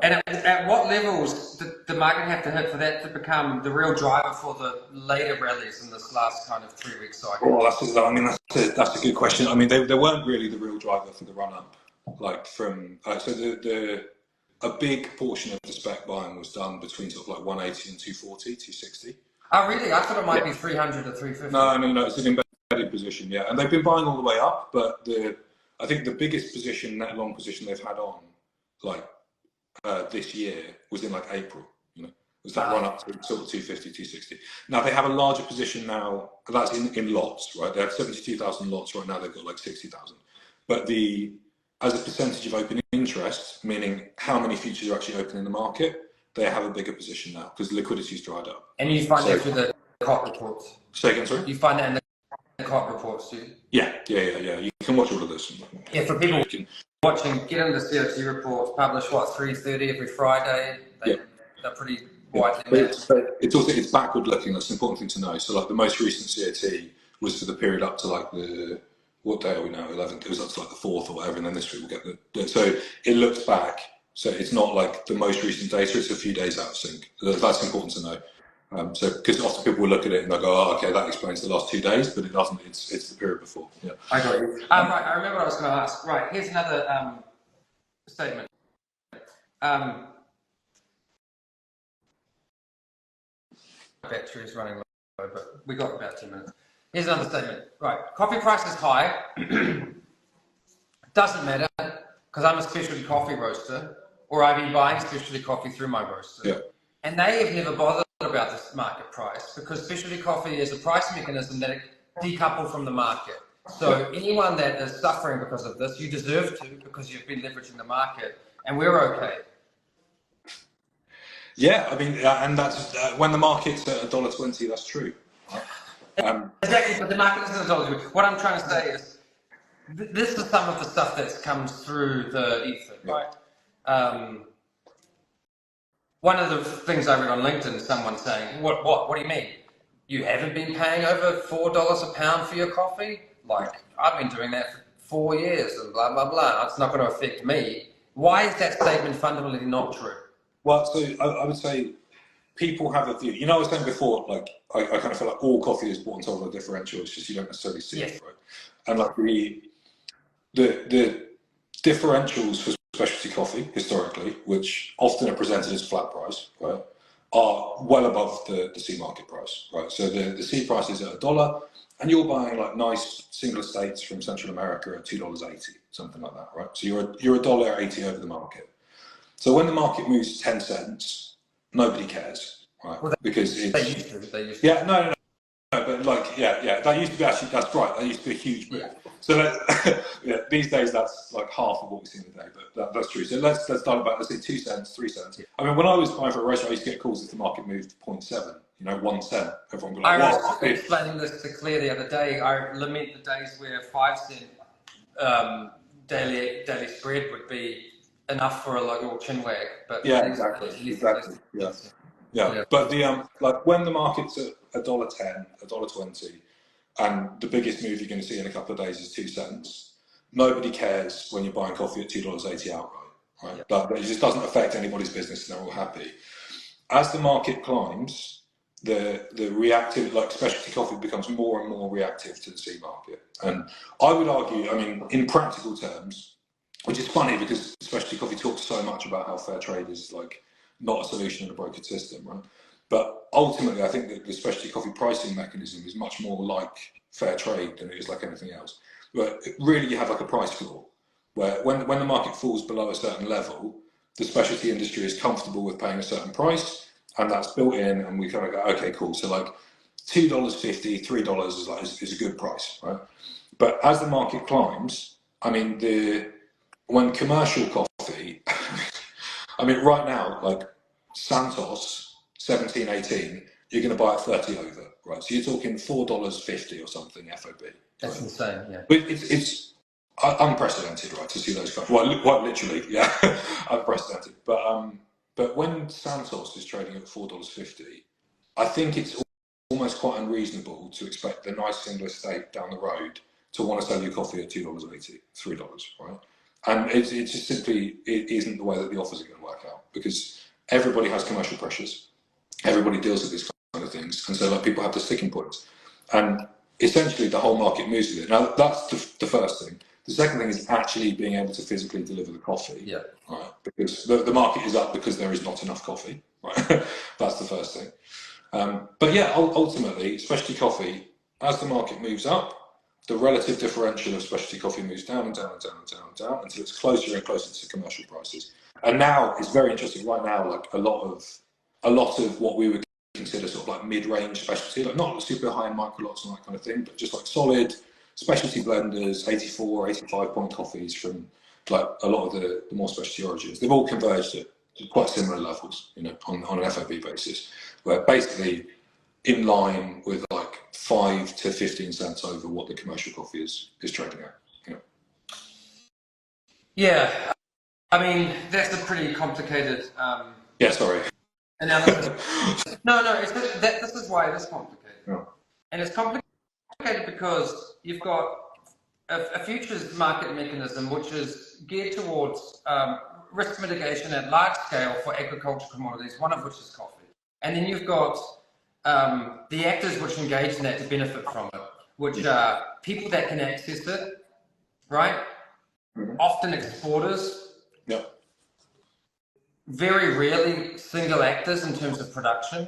And at what levels did the market have to hit for that to become the real driver for the later rallies in this last kind of 3-week cycle? Well, that's a good question. I mean, they weren't really the real driver for the run up. Like from a big portion of the spec buying was done between sort of like 180 and 240, 260. Oh, really? I thought it might be 300 to 350. No, it's an embedded position, yeah. And they've been buying all the way up, but I think the biggest position, net long position they've had on, like this year, was in like April. You know, was that run up to sort of 250, 260. Now they have a larger position now. That's in lots, right? They have 72,000 lots right now. They've got like 60,000. But as a percentage of open interest, meaning how many futures are actually open in the market, they have a bigger position now because liquidity's dried up. And you find that through the COT reports? Say again, sorry? You find that in the COT reports too? Yeah. You can watch all of this. Yeah, for people watching, get into the COT reports, publish 3:30 every Friday. They're pretty widely matched. It's backward looking. That's an important thing to know. So like the most recent COT was for the period up to like what day are we now? 11th. It was up to like the 4th or whatever, and then this week we'll get so it looks back. So it's not like the most recent data. It's a few days out of sync. That's important to know. So because often people will look at it and they'll go, "Oh, okay, that explains the last 2 days," but it doesn't. It's the period before. Yeah. I got you. Right. I remember what I was going to ask. Right. Here's another statement. Battery is running low, but we got about 10 minutes. Here's another statement. Right. Coffee price is high. Doesn't matter because I'm a specialty coffee roaster, or I've been buying specialty coffee through my roaster. Yeah. And they have never bothered about this market price because specialty coffee is a price mechanism that decoupled from the market. So anyone that is suffering because of this, you deserve to because you've been leveraging the market, and we're okay. Yeah, I mean, and that's when the market's at $1.20. That's true. Exactly, but the market isn't $1.20. What I'm trying to say is, this is some of the stuff that comes through the ether, right? One of the things I read on LinkedIn is someone saying, what do you mean? You haven't been paying over $4 a pound for your coffee? Like, I've been doing that for 4 years and blah, blah, blah. It's not going to affect me. Why is that statement fundamentally not true? Well, so I would say people have a view. You know, I was saying before, like, I kind of feel like all coffee is bought and sold on a differential. It's just you don't necessarily see it, right? And like the differentials for specialty coffee historically, which often are presented as flat price, right, are well above the C market price, right? So the C price is at $1, and you're buying like nice single estates from Central America at $2.80, something like that, right? So you're $1.80 over the market. So when the market moves 10 cents, nobody cares, right? Well, because it's they used to. Yeah, no, but like that used to be actually, that's right, that used to be a huge move. Yeah. So these days that's like half of what we see today, but that's true. So let's start about, let's say 2 cents, 3 cents. Yeah. I mean, when I was buying for a roaster, I used to get calls if the market moved 0.7, 1 cent. Everyone would be like, I was explaining this to Claire the other day. I lament the days where 5 cent daily spread would be enough for a little chin wag. But yeah, exactly. Yeah. But the like when the market's at $1.10, $1.20, and the biggest move you're going to see in a couple of days is 2 cents, nobody cares when you're buying coffee at $2.80 outright, right? Yeah. Like, it just doesn't affect anybody's business, and they're all happy. As the market climbs, the reactive, like specialty coffee, becomes more and more reactive to the C market. And I would argue, I mean, in practical terms, which is funny because specialty coffee talks so much about how fair trade is like not a solution in a brokered system, right? But ultimately, I think that the specialty coffee pricing mechanism is much more like fair trade than it is like anything else. But really, you have like a price floor where when the market falls below a certain level, the specialty industry is comfortable with paying a certain price, and that's built in, and we kind of go, okay, cool. So like $2.50, $3 is a good price, right? But as the market climbs, I mean, when commercial coffee, I mean, right now, like Santos, 17, 18, you're going to buy at 30 over, right? So you're talking $4.50 or something FOB. That's right? insane, yeah. But it's unprecedented, right, to see those kind of, well, quite literally, yeah, unprecedented. But when Santos is trading at $4.50, I think it's almost quite unreasonable to expect the nice single estate down the road to want to sell you coffee at $2.80, $3, right? And it just simply it isn't the way that the offers are going to work out, because everybody has commercial pressures, everybody deals with these kind of things, and so like people have the sticking points, and essentially the whole market moves with it. Now that's the first thing. The second thing is actually being able to physically deliver the coffee, Yeah. right? Because the market is up because there is not enough coffee, right? That's the first thing. But yeah, ultimately, specialty coffee, as the market moves up, the relative differential of specialty coffee moves down and down and down and down and down until it's closer and closer to commercial prices. And now it's very interesting. Right now, like a lot of what we would consider sort of like mid-range specialty, like not super high-end micro lots and that kind of thing, but just like solid specialty blenders, 84, 85 point coffees from like a lot of the more specialty origins. They've all converged at quite similar levels, you know, on an FOB basis, where basically in line with like 5 to 15 cents over what the commercial coffee is trading at. You know. Yeah, I mean, that's a pretty complicated Yeah, sorry. analysis. No, this is why it is complicated. Yeah. And it's complicated because you've got a futures market mechanism which is geared towards risk mitigation at large scale for agricultural commodities, one of which is coffee. And then you've got the actors which engage in that to benefit from it, which are people that can access it, right? Mm-hmm. Often exporters. Yep. Very rarely single actors in terms of production,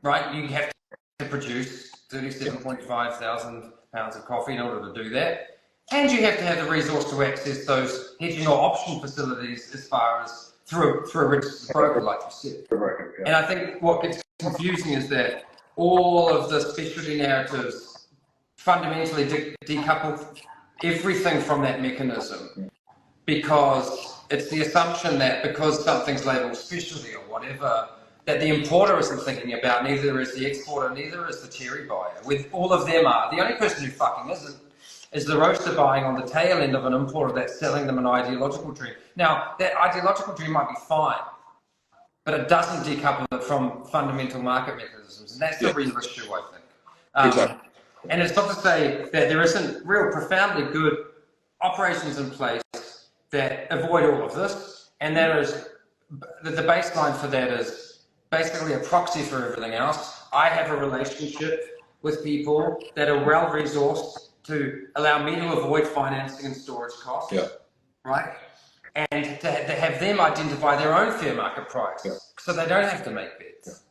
right? You have to produce 37.5 thousand pounds of coffee in order to do that. And you have to have the resource to access those hedging or option facilities as far as through a registered broker, like you said. Yeah. And I think what gets confusing is that all of the specialty narratives fundamentally decouple everything from that mechanism, because it's the assumption that because something's labelled specialty or whatever, that the importer isn't thinking about, neither is the exporter, neither is the cherry buyer. With all of them are. The only person who fucking isn't is the roaster buying on the tail end of an importer that's selling them an ideological dream. Now, that ideological dream might be fine, but it doesn't decouple it from fundamental market mechanisms. And that's the real issue, I think. Exactly. And it's not to say that there isn't real profoundly good operations in place that avoid all of this, and that is the baseline for that is basically a proxy for everything else. I have a relationship with people that are well resourced to allow me to avoid financing and storage costs, right? And to have them identify their own fair market price, so they don't have to make bets.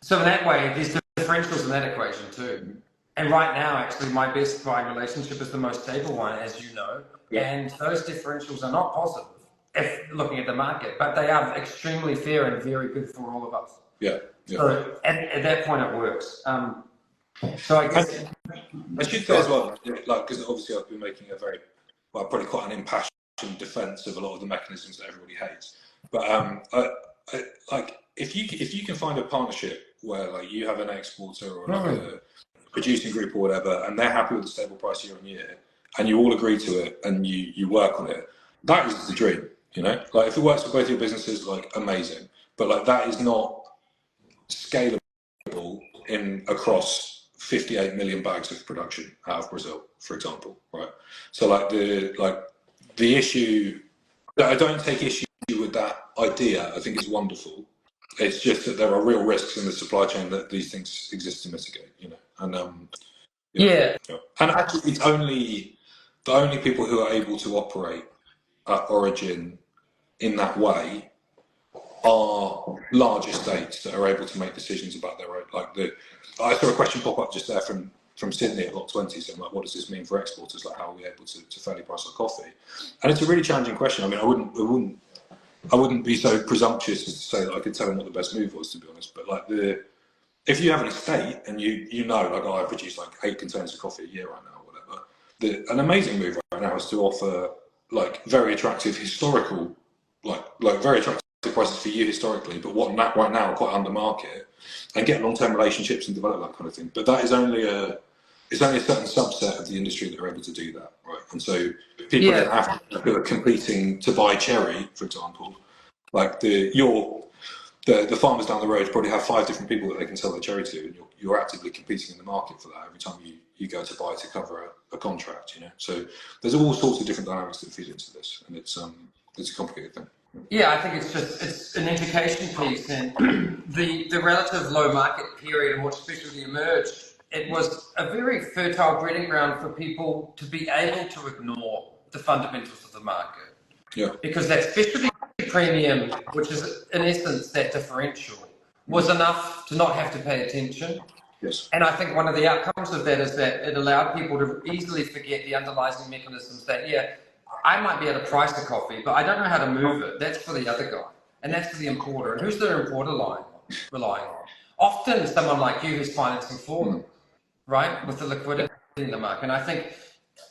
So in that way, there's differentials in that equation too. And right now, actually, my best buying relationship is the most stable one, as you know. And those differentials are not positive if looking at the market, but they are extremely fair and very good for all of us. So at that point, it works. So I guess I should say as well, like, because obviously I've been making a very, well, probably quite an impassioned defence of a lot of the mechanisms that everybody hates. But like, if you can find a partnership where like you have an exporter or like a producing group or whatever, and they're happy with the stable price year on year, and you all agree to it and you work on it, that is the dream, you know? Like if it works for both your businesses, like amazing. But like that is not scalable across 58 million bags of production out of Brazil, for example, right? So like the issue, I don't take issue with that idea. I think it's wonderful. It's just that there are real risks in the supply chain that these things exist to mitigate, you know. And and actually, it's the only people who are able to operate at origin in that way are large estates that are able to make decisions about their own. Like I saw a question pop up just there from Sydney at Lot 20, saying like, what does this mean for exporters? Like, how are we able to fairly price our coffee? And it's a really challenging question. I mean, I wouldn't be so presumptuous as to say that I could tell them what the best move was, to be honest. But like if you have an estate and you know, like, I produce like 8 containers of coffee a year right now or whatever, an amazing move right now is to offer like very attractive historical, like very attractive prices for you historically, but what right now are quite under market, and get long-term relationships and develop that kind of thing. But that is only it's only a certain subset of the industry that are able to do that, right? And so people in Africa who are competing to buy cherry, for example, like the farmers down the road probably have 5 different people that they can sell their cherry to, and you're actively competing in the market for that every time you go to buy to cover a contract, you know. So there's all sorts of different dynamics that feed into this, and it's a complicated thing. Yeah, I think it's an education piece, and the relative low market period in which specialty emerged, it was a very fertile breeding ground for people to be able to ignore the fundamentals of the market. Yeah. Because that specialty premium, which is in essence that differential, was enough to not have to pay attention. Yes. And I think one of the outcomes of that is that it allowed people to easily forget the underlying mechanisms that, I might be able to price the coffee, but I don't know how to move it. That's for the other guy. And that's for the importer. And who's the importer relying on? Often someone like you who's financing for them, right? With the liquidity in the market. And I think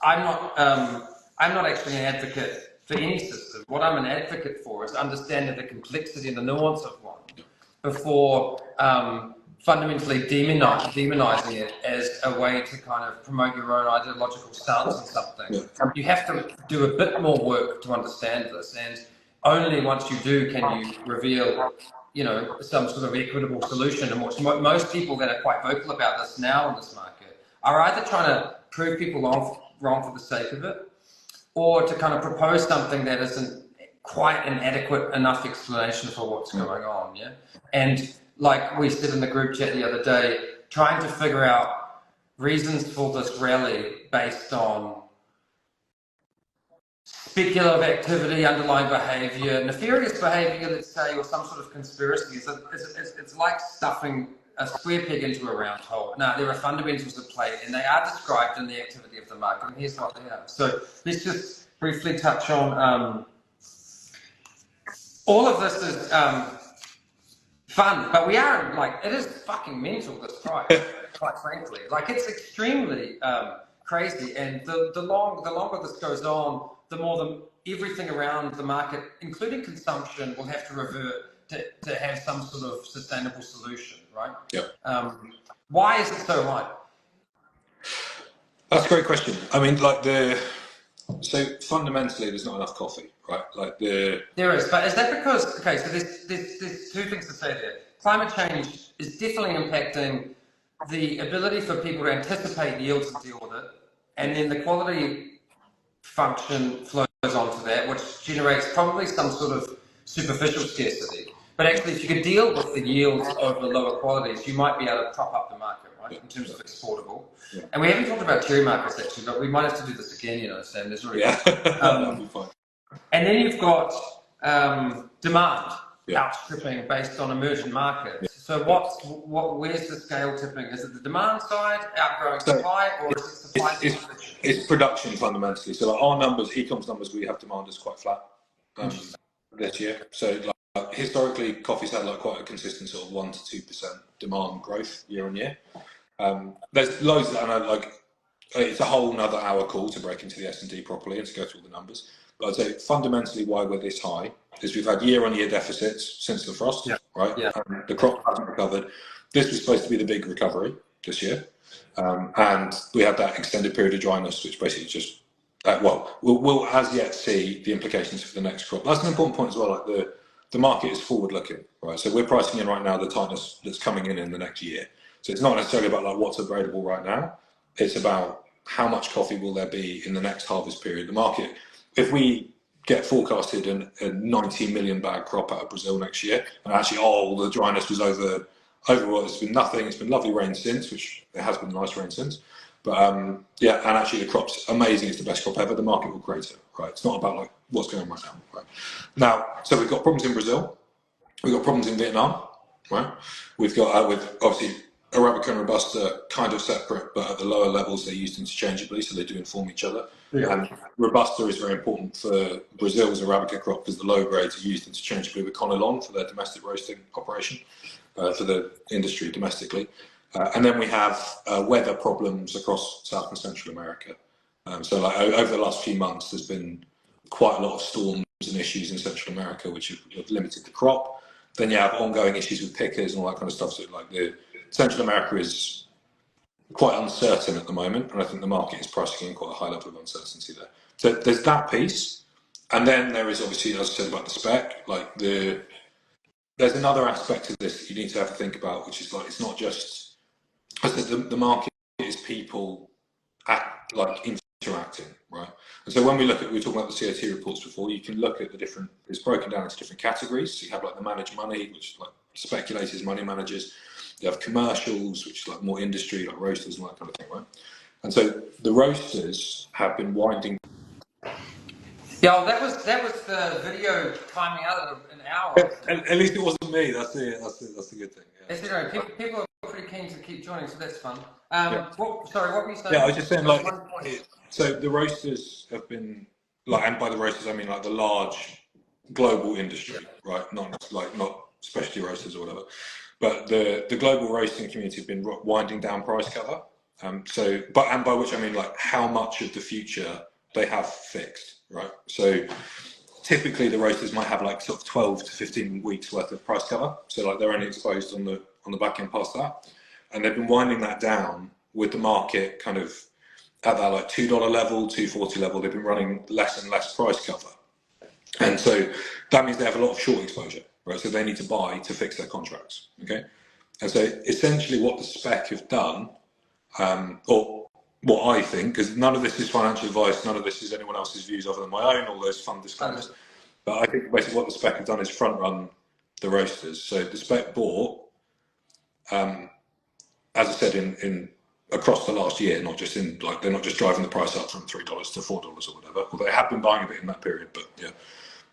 I'm not actually an advocate for any system. What I'm an advocate for is understanding the complexity and the nuance of one before fundamentally demonizing it as a way to kind of promote your own ideological stance on something. Yeah. You have to do a bit more work to understand this, and only once you do can you reveal, some sort of equitable solution. And most people that are quite vocal about this now in this market are either trying to prove people wrong for the sake of it, or to kind of propose something that isn't quite an adequate enough explanation for what's going on. Yeah, and like we said in the group chat the other day, trying to figure out reasons for this rally based on speculative activity, underlying behaviour, nefarious behaviour, let's say, or some sort of conspiracy. It's like stuffing a square peg into a round hole. Now, there are fundamentals at play, and they are described in the activity of the market, and here's what they are. So let's just briefly touch on all of this is fun, but it is fucking mental, this price, quite frankly. Like, it's extremely crazy, and the longer this goes on, the more everything around the market, including consumption, will have to revert to have some sort of sustainable solution, right? Yeah. Why is it so high? That's a great question. I mean, so fundamentally, there's not enough coffee, right? There is, but is that because, so there's 2 things to say there. Climate change is definitely impacting the ability for people to anticipate yields and deal with it, and then the quality function flows onto that, which generates probably some sort of superficial scarcity. But actually, if you could deal with the yields over lower qualities, you might be able to prop up the market, right, in terms of exportable. Yeah. And we haven't talked about cherry markets, actually, but we might have to do this again, Sam. There's really that'll be fine. And then you've got demand outstripping based on emerging markets. Yeah. So where's the scale tipping? Is it the demand side outgrowing supply, or is it supply? It's production fundamentally. So our numbers, e-com's numbers, we have demand is quite flat this year. So historically, coffee's had quite a consistent sort of 1 to 2% demand growth year on year. There's loads that I know, it's a whole nother hour call to break into the S&D properly and to go through the numbers. But I'd say fundamentally why we're this high is we've had year-on-year deficits since the frost, right? Yeah. The crop hasn't recovered. This was supposed to be the big recovery this year. And we had that extended period of dryness, which basically just, we'll as yet see the implications for the next crop. That's an important point as well. The market is forward-looking, right? So we're pricing in right now the tightness that's coming in the next year. So it's not necessarily about what's available right now. It's about how much coffee will there be in the next harvest period. The market, if we get forecasted a 90 million bag crop out of Brazil next year, and actually the dryness was over it's been nothing. It's been lovely rain since, which there has been nice rain since. But and actually the crop's amazing. It's the best crop ever. The market will create it, right? It's not about what's going on right now, right? Now, so we've got problems in Brazil. We've got problems in Vietnam, right? We've got with obviously Arabica and Robusta kind of separate, but at the lower levels they're used interchangeably, so they do inform each other. Yeah. And Robusta is very important for Brazil's Arabica crop because the low grades are used interchangeably with Conilon for their domestic roasting operation, for the industry domestically. And then we have weather problems across South and Central America. So like over the last few months, there's been quite a lot of storms and issues in Central America, which have limited the crop. Then you have ongoing issues with pickers and all that kind of stuff. So like Central America is quite uncertain at the moment, and I think the market is pricing in quite a high level of uncertainty there. So there's that piece, and then there is obviously, as I said about the spec, like there's another aspect of this that you need to have to think about, which is like it's not just, I said, the market is people interacting, right? And so when we look at, we were talking about the COT reports before, you can look at the different, it's broken down into different categories. So you have like the managed money, which is like speculators, money managers. You have commercials, which is like more industry, like roasters and that kind of thing, right? And so the roasters have been winding. Yeah, well, that was the video timing out of an hour. At least it wasn't me. That's the good thing. Yeah. It's, you know, people are pretty keen to keep joining, so that's fun. Yeah. Sorry, what were you saying? Yeah, I was just saying, like, so the roasters have been, like, and by the roasters I mean like the large global industry, right? Not specialty roasters or whatever, but the global roasting community have been winding down price cover. And by which I mean like how much of the future they have fixed, right? So typically the roasters might have like sort of 12 to 15 weeks worth of price cover, so like they're only exposed on the back end past that, and they've been winding that down with the market kind of at that like $2 level, $2.40 level. They've been running less and less price cover, and so that means they have a lot of short exposure, right? So they need to buy to fix their contracts, okay? And so essentially what the spec have done, or what I think, because none of this is financial advice, none of this is anyone else's views other than my own, all those fun disclaimers, but I think basically what the spec have done is front run the roasters. So the spec bought, as I said, in across the last year, not just in like, they're not just driving the price up from $3 to $4 or whatever, although they have been buying a bit in that period, but yeah.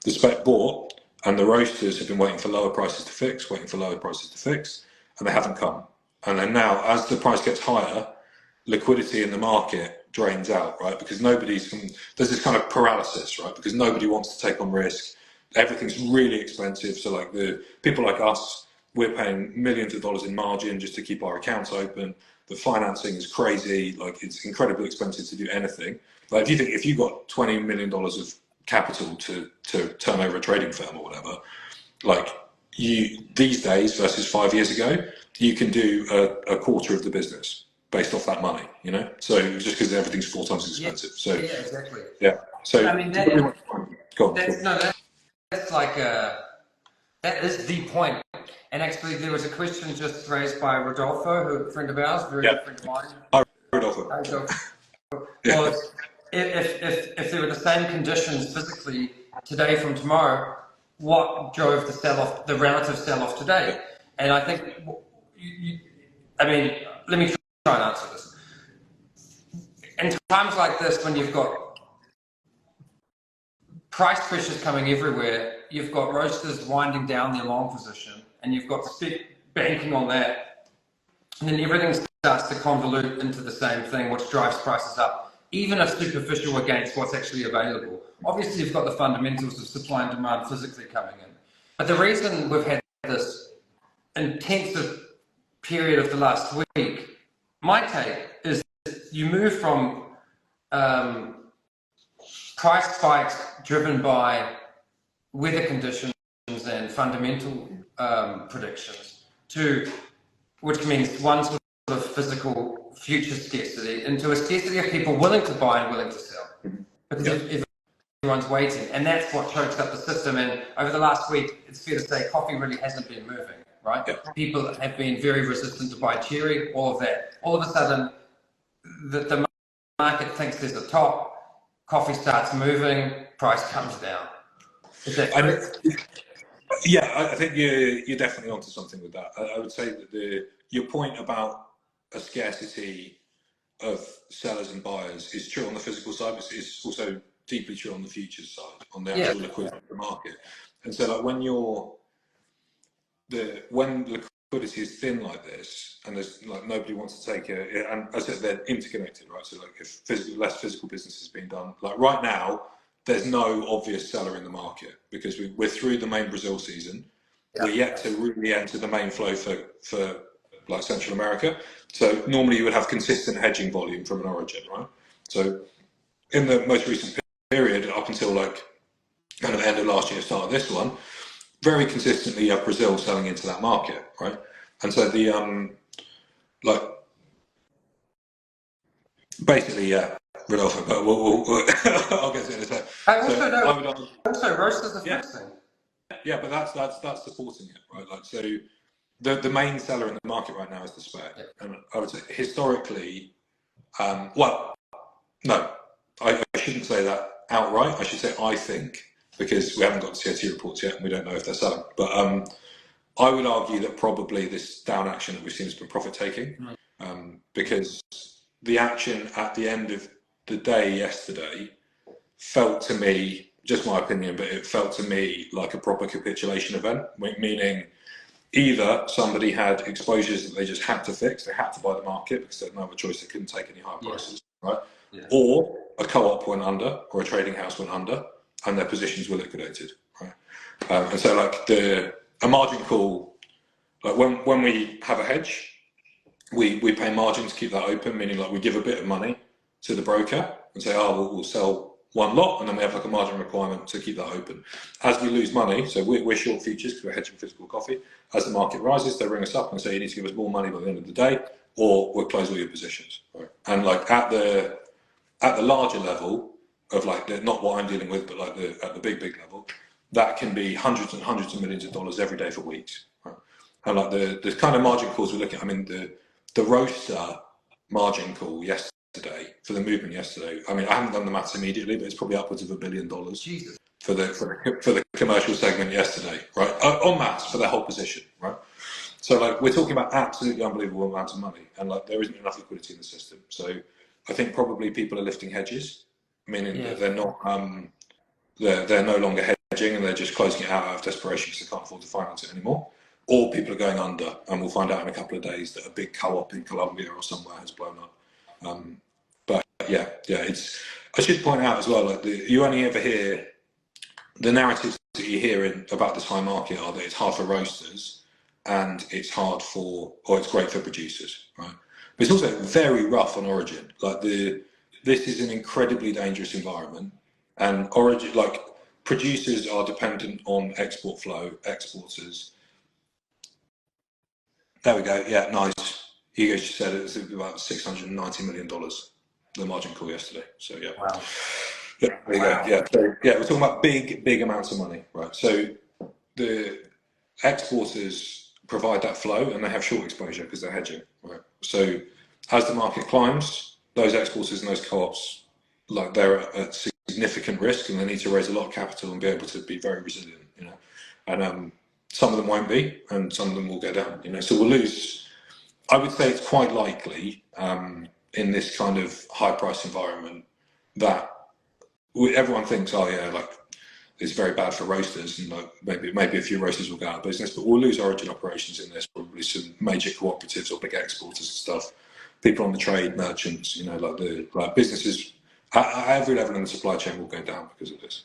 The spec bought, and the roasters have been waiting for lower prices to fix, and they haven't come. And then now, as the price gets higher, liquidity in the market drains out, right? Because there's this kind of paralysis, right? Because nobody wants to take on risk. Everything's really expensive. So like the people like us, we're paying millions of dollars in margin just to keep our accounts open. The financing is crazy. Like it's incredibly expensive to do anything. Like if you got $20 million of capital to turn over a trading firm or whatever, like these days versus 5 years ago, you can do a quarter of the business based off that money, you know? So just because everything's 4 times as expensive. Yeah, so yeah, exactly. Yeah. So I mean, that's like that is the point. And actually, there was a question just raised by Rodolfo, who a friend of ours, very good friend of mine. Hi, Rodolfo. Was if there were the same conditions physically today from tomorrow, what drove the sell-off, the relative sell-off today? And I think, I mean, let me try and answer this. In times like this, when you've got price pressures coming everywhere, you've got roasters winding down their long position, and you've got spec banking on that, and then everything starts to convolute into the same thing, which drives prices up, even if superficial against what's actually available. Obviously, you've got the fundamentals of supply and demand physically coming in. But the reason we've had this intensive period of the last week, my take is you move from price spikes driven by weather conditions and fundamental predictions to, which means one sort of physical future scarcity, into a scarcity of people willing to buy and willing to sell. Because everyone's waiting, and that's what chokes up the system. And over the last week, it's fair to say coffee really hasn't been moving, right? People have been very resistant to buy cherry, all of that. All of a sudden, the market thinks there's a top, coffee starts moving, price comes down. Is that correct? Yeah, I think you're definitely onto something with that. I would say that your point about a scarcity of sellers and buyers is true on the physical side, but it's also deeply true on the futures side, on the actual liquidity of the market. And so like when liquidity is thin like this, and there's like nobody wants to take it, and as I said, they're interconnected, right? So like if less physical business is being done, like right now, there's no obvious seller in the market because we're through the main Brazil season. We're yet to really enter the main flow for like Central America. So normally you would have consistent hedging volume from an origin, right? So in the most recent period, up until like kind of end of last year, start of this one, very consistently you have Brazil selling into that market, right? And so the like basically, yeah, Rodolfo, but I'll get to it in a sec. I also know also roasters are fixing. Yeah, but that's supporting it, right? Like so, the main seller in the market right now is the spec, and I would say historically, well, no, I shouldn't say that outright. I should say I think, because we haven't got the COT reports yet and we don't know if they're selling. But I would argue that probably this down action that we've seen has been profit taking, because the action at the end of the day yesterday felt to me, just my opinion, but it felt to me like a proper capitulation event, meaning either somebody had exposures that they just had to fix, they had to buy the market because they had no other choice, they couldn't take any higher prices, right? Or a co-op went under, or a trading house went under, and their positions were liquidated, right? And so like a margin call, like when we have a hedge, we pay margin to keep that open, meaning like we give a bit of money to the broker and say, oh, we'll sell one lot, and then we have like a margin requirement to keep that open. As we lose money, so we're short futures because we're hedging physical coffee. As the market rises, they ring us up and say, you need to give us more money by the end of the day, or we'll close all your positions. Right? And like at the larger level of like not what I'm dealing with, but like at the big level, that can be hundreds and hundreds of millions of dollars every day for weeks. Right? And like the kind of margin calls we're looking at, I mean the roaster margin call yesterday for the movement yesterday. I mean, I haven't done the maths immediately, but it's probably upwards of $1 billion for the commercial segment yesterday, right? On maths for their whole position, right? So like we're talking about absolutely unbelievable amounts of money, and like there isn't enough liquidity in the system. So I think probably people are lifting hedges, meaning that they're not they're no longer hedging and they're just closing it out of desperation because they can't afford to finance it anymore. Or people are going under, and we'll find out in a couple of days that a big co-op in Colombia or somewhere has blown up. But yeah, it's. I should point out as well, like you only ever hear the narratives that you hear about this high market are that it's hard for roasters and it's hard for, or it's great for producers, right? But it's also very rough on origin. Like this is an incredibly dangerous environment, and origin, like producers are dependent on export flow, exporters. There we go. Yeah, nice. Hugo just said it was about $690 million, the margin call yesterday. So yeah. Wow. Yeah, there you go. Yeah, so, yeah, we're talking about big amounts of money, right? So the exporters provide that flow, and they have short exposure because they're hedging, right? So as the market climbs, those exporters and those co-ops, like they're at significant risk, and they need to raise a lot of capital and be able to be very resilient, you know. And some of them won't be, and some of them will go down, you know. So we'll lose. I would say it's quite likely in this kind of high price environment that everyone thinks, oh yeah, like it's very bad for roasters, and like maybe a few roasters will go out of business, but we'll lose origin operations in this. Probably some major cooperatives or big exporters and stuff. People on the trade, merchants, you know, like businesses at every level in the supply chain will go down because of this.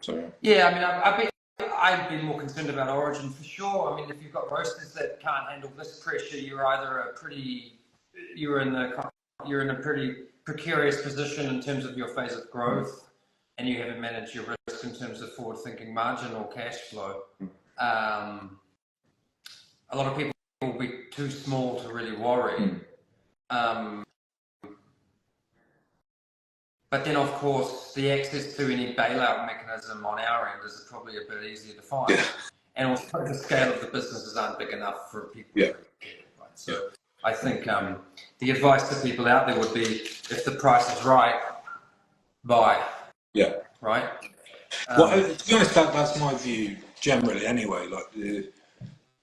So yeah, I mean, I'd be more concerned about origin for sure. I mean, if you've got roasters that can't handle this pressure, you're in a pretty precarious position in terms of your phase of growth, and you haven't managed your risk in terms of forward-thinking margin or cash flow. A lot of people will be too small to really worry. But then, of course, the access to any bailout mechanism on our end is probably a bit easier to find. Yeah. And also the scale of the businesses aren't big enough for people to care, right? So I think the advice to people out there would be, if the price is right, buy. Yeah. Right? Well, to be honest, that's my view generally anyway. Like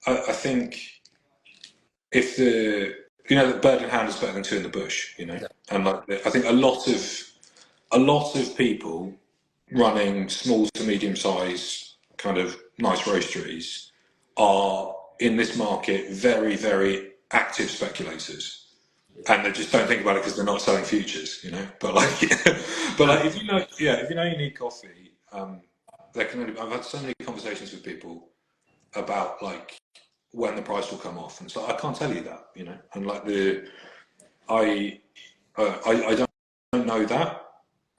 I think if the bird in hand is better than two in the bush, you know. Yeah. And like I think a lot of people running small to medium size kind of nice roasteries are in this market very, very active speculators. And they just don't think about it because they're not selling futures, you know. But like, if you know, if you know you need coffee, I've had so many conversations with people about like when the price will come off, and it's like I can't tell you that, you know. And like I don't know that.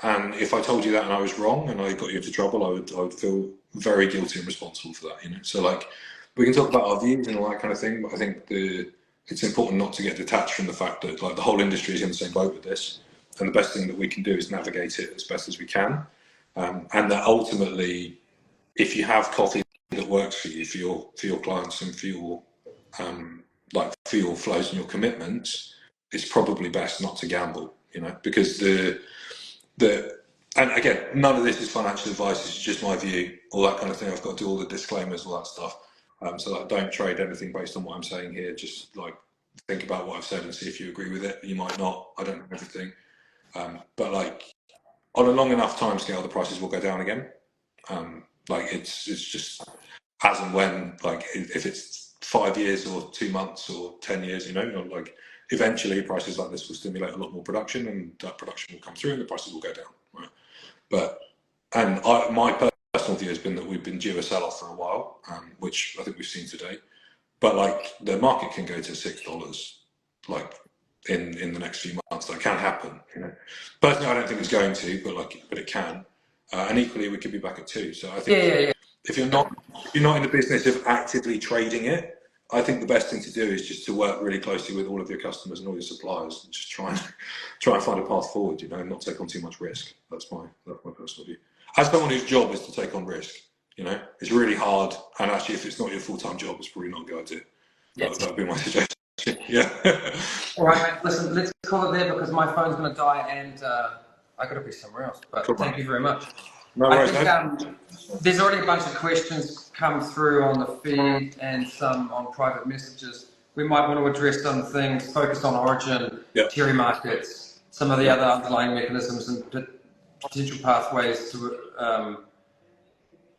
And if I told you that and I was wrong and I got you into trouble, I would feel very guilty and responsible for that, you know. So like, we can talk about our views and all that kind of thing, but I think it's important not to get detached from the fact that like the whole industry is in the same boat with this, and the best thing that we can do is navigate it as best as we can, and that ultimately, if you have coffee that works for you, for your clients, and for your for your flows and your commitments, it's probably best not to gamble, you know, because and again, none of this is financial advice, it's just my view, all that kind of thing. I've got to do all the disclaimers, all that stuff. So like, don't trade anything based on what I'm saying here. Just like think about what I've said and see if you agree with it. You might not. I don't know everything. But like on a long enough time scale, the prices will go down again. Like it's just as and when, like if it's 5 years or 2 months or 10 years, you know, like eventually prices like this will stimulate a lot more production, and that production will come through and the prices will go down, right? But my personal view has been that we've been due a sell-off for a while, which I think we've seen today. But like the market can go to $6, like in the next few months. That can happen, you know. Personally, I don't think it's going to, but it can. And equally, we could be back at 2. So I think if you're not in the business of actively trading it, I think the best thing to do is just to work really closely with all of your customers and all your suppliers, and just try and find a path forward, you know, and not take on too much risk. That's my personal view. As someone whose job is to take on risk, you know, it's really hard. And actually, if it's not your full-time job, it's probably not a good idea. That would be my suggestion. Yeah. All right, mate. Listen, let's call it there because my phone's going to die and I got to be somewhere else. But cool, thank you very much. No worries, I think there's already a bunch of questions come through on the feed and some on private messages. We might want to address some things, focus on origin, tier markets, some of the other underlying mechanisms and potential pathways to.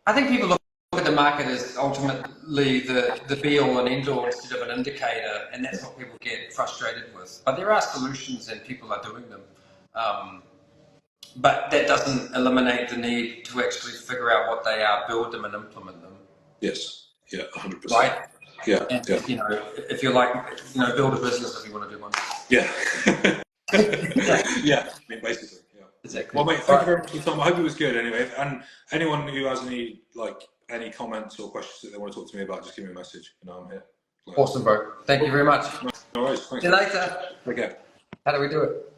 I think people look at the market as ultimately the be-all and end-all instead of an indicator, and that's what people get frustrated with. But there are solutions and people are doing them. But that doesn't eliminate the need to actually figure out what they are, build them and implement them. Yes. Yeah, 100%. Right? Yeah. And, you know, if you like, you know, build a business if you want to do one. Yeah. Yeah, I mean, basically. Yeah. Exactly. Well, mate, thank you very much for your time. I hope it was good anyway. And anyone who has any comments or questions that they want to talk to me about, just give me a message. You know, I'm here. Awesome, bro. Thank you very much. No worries. Thanks. See you later. Okay. How do we do it?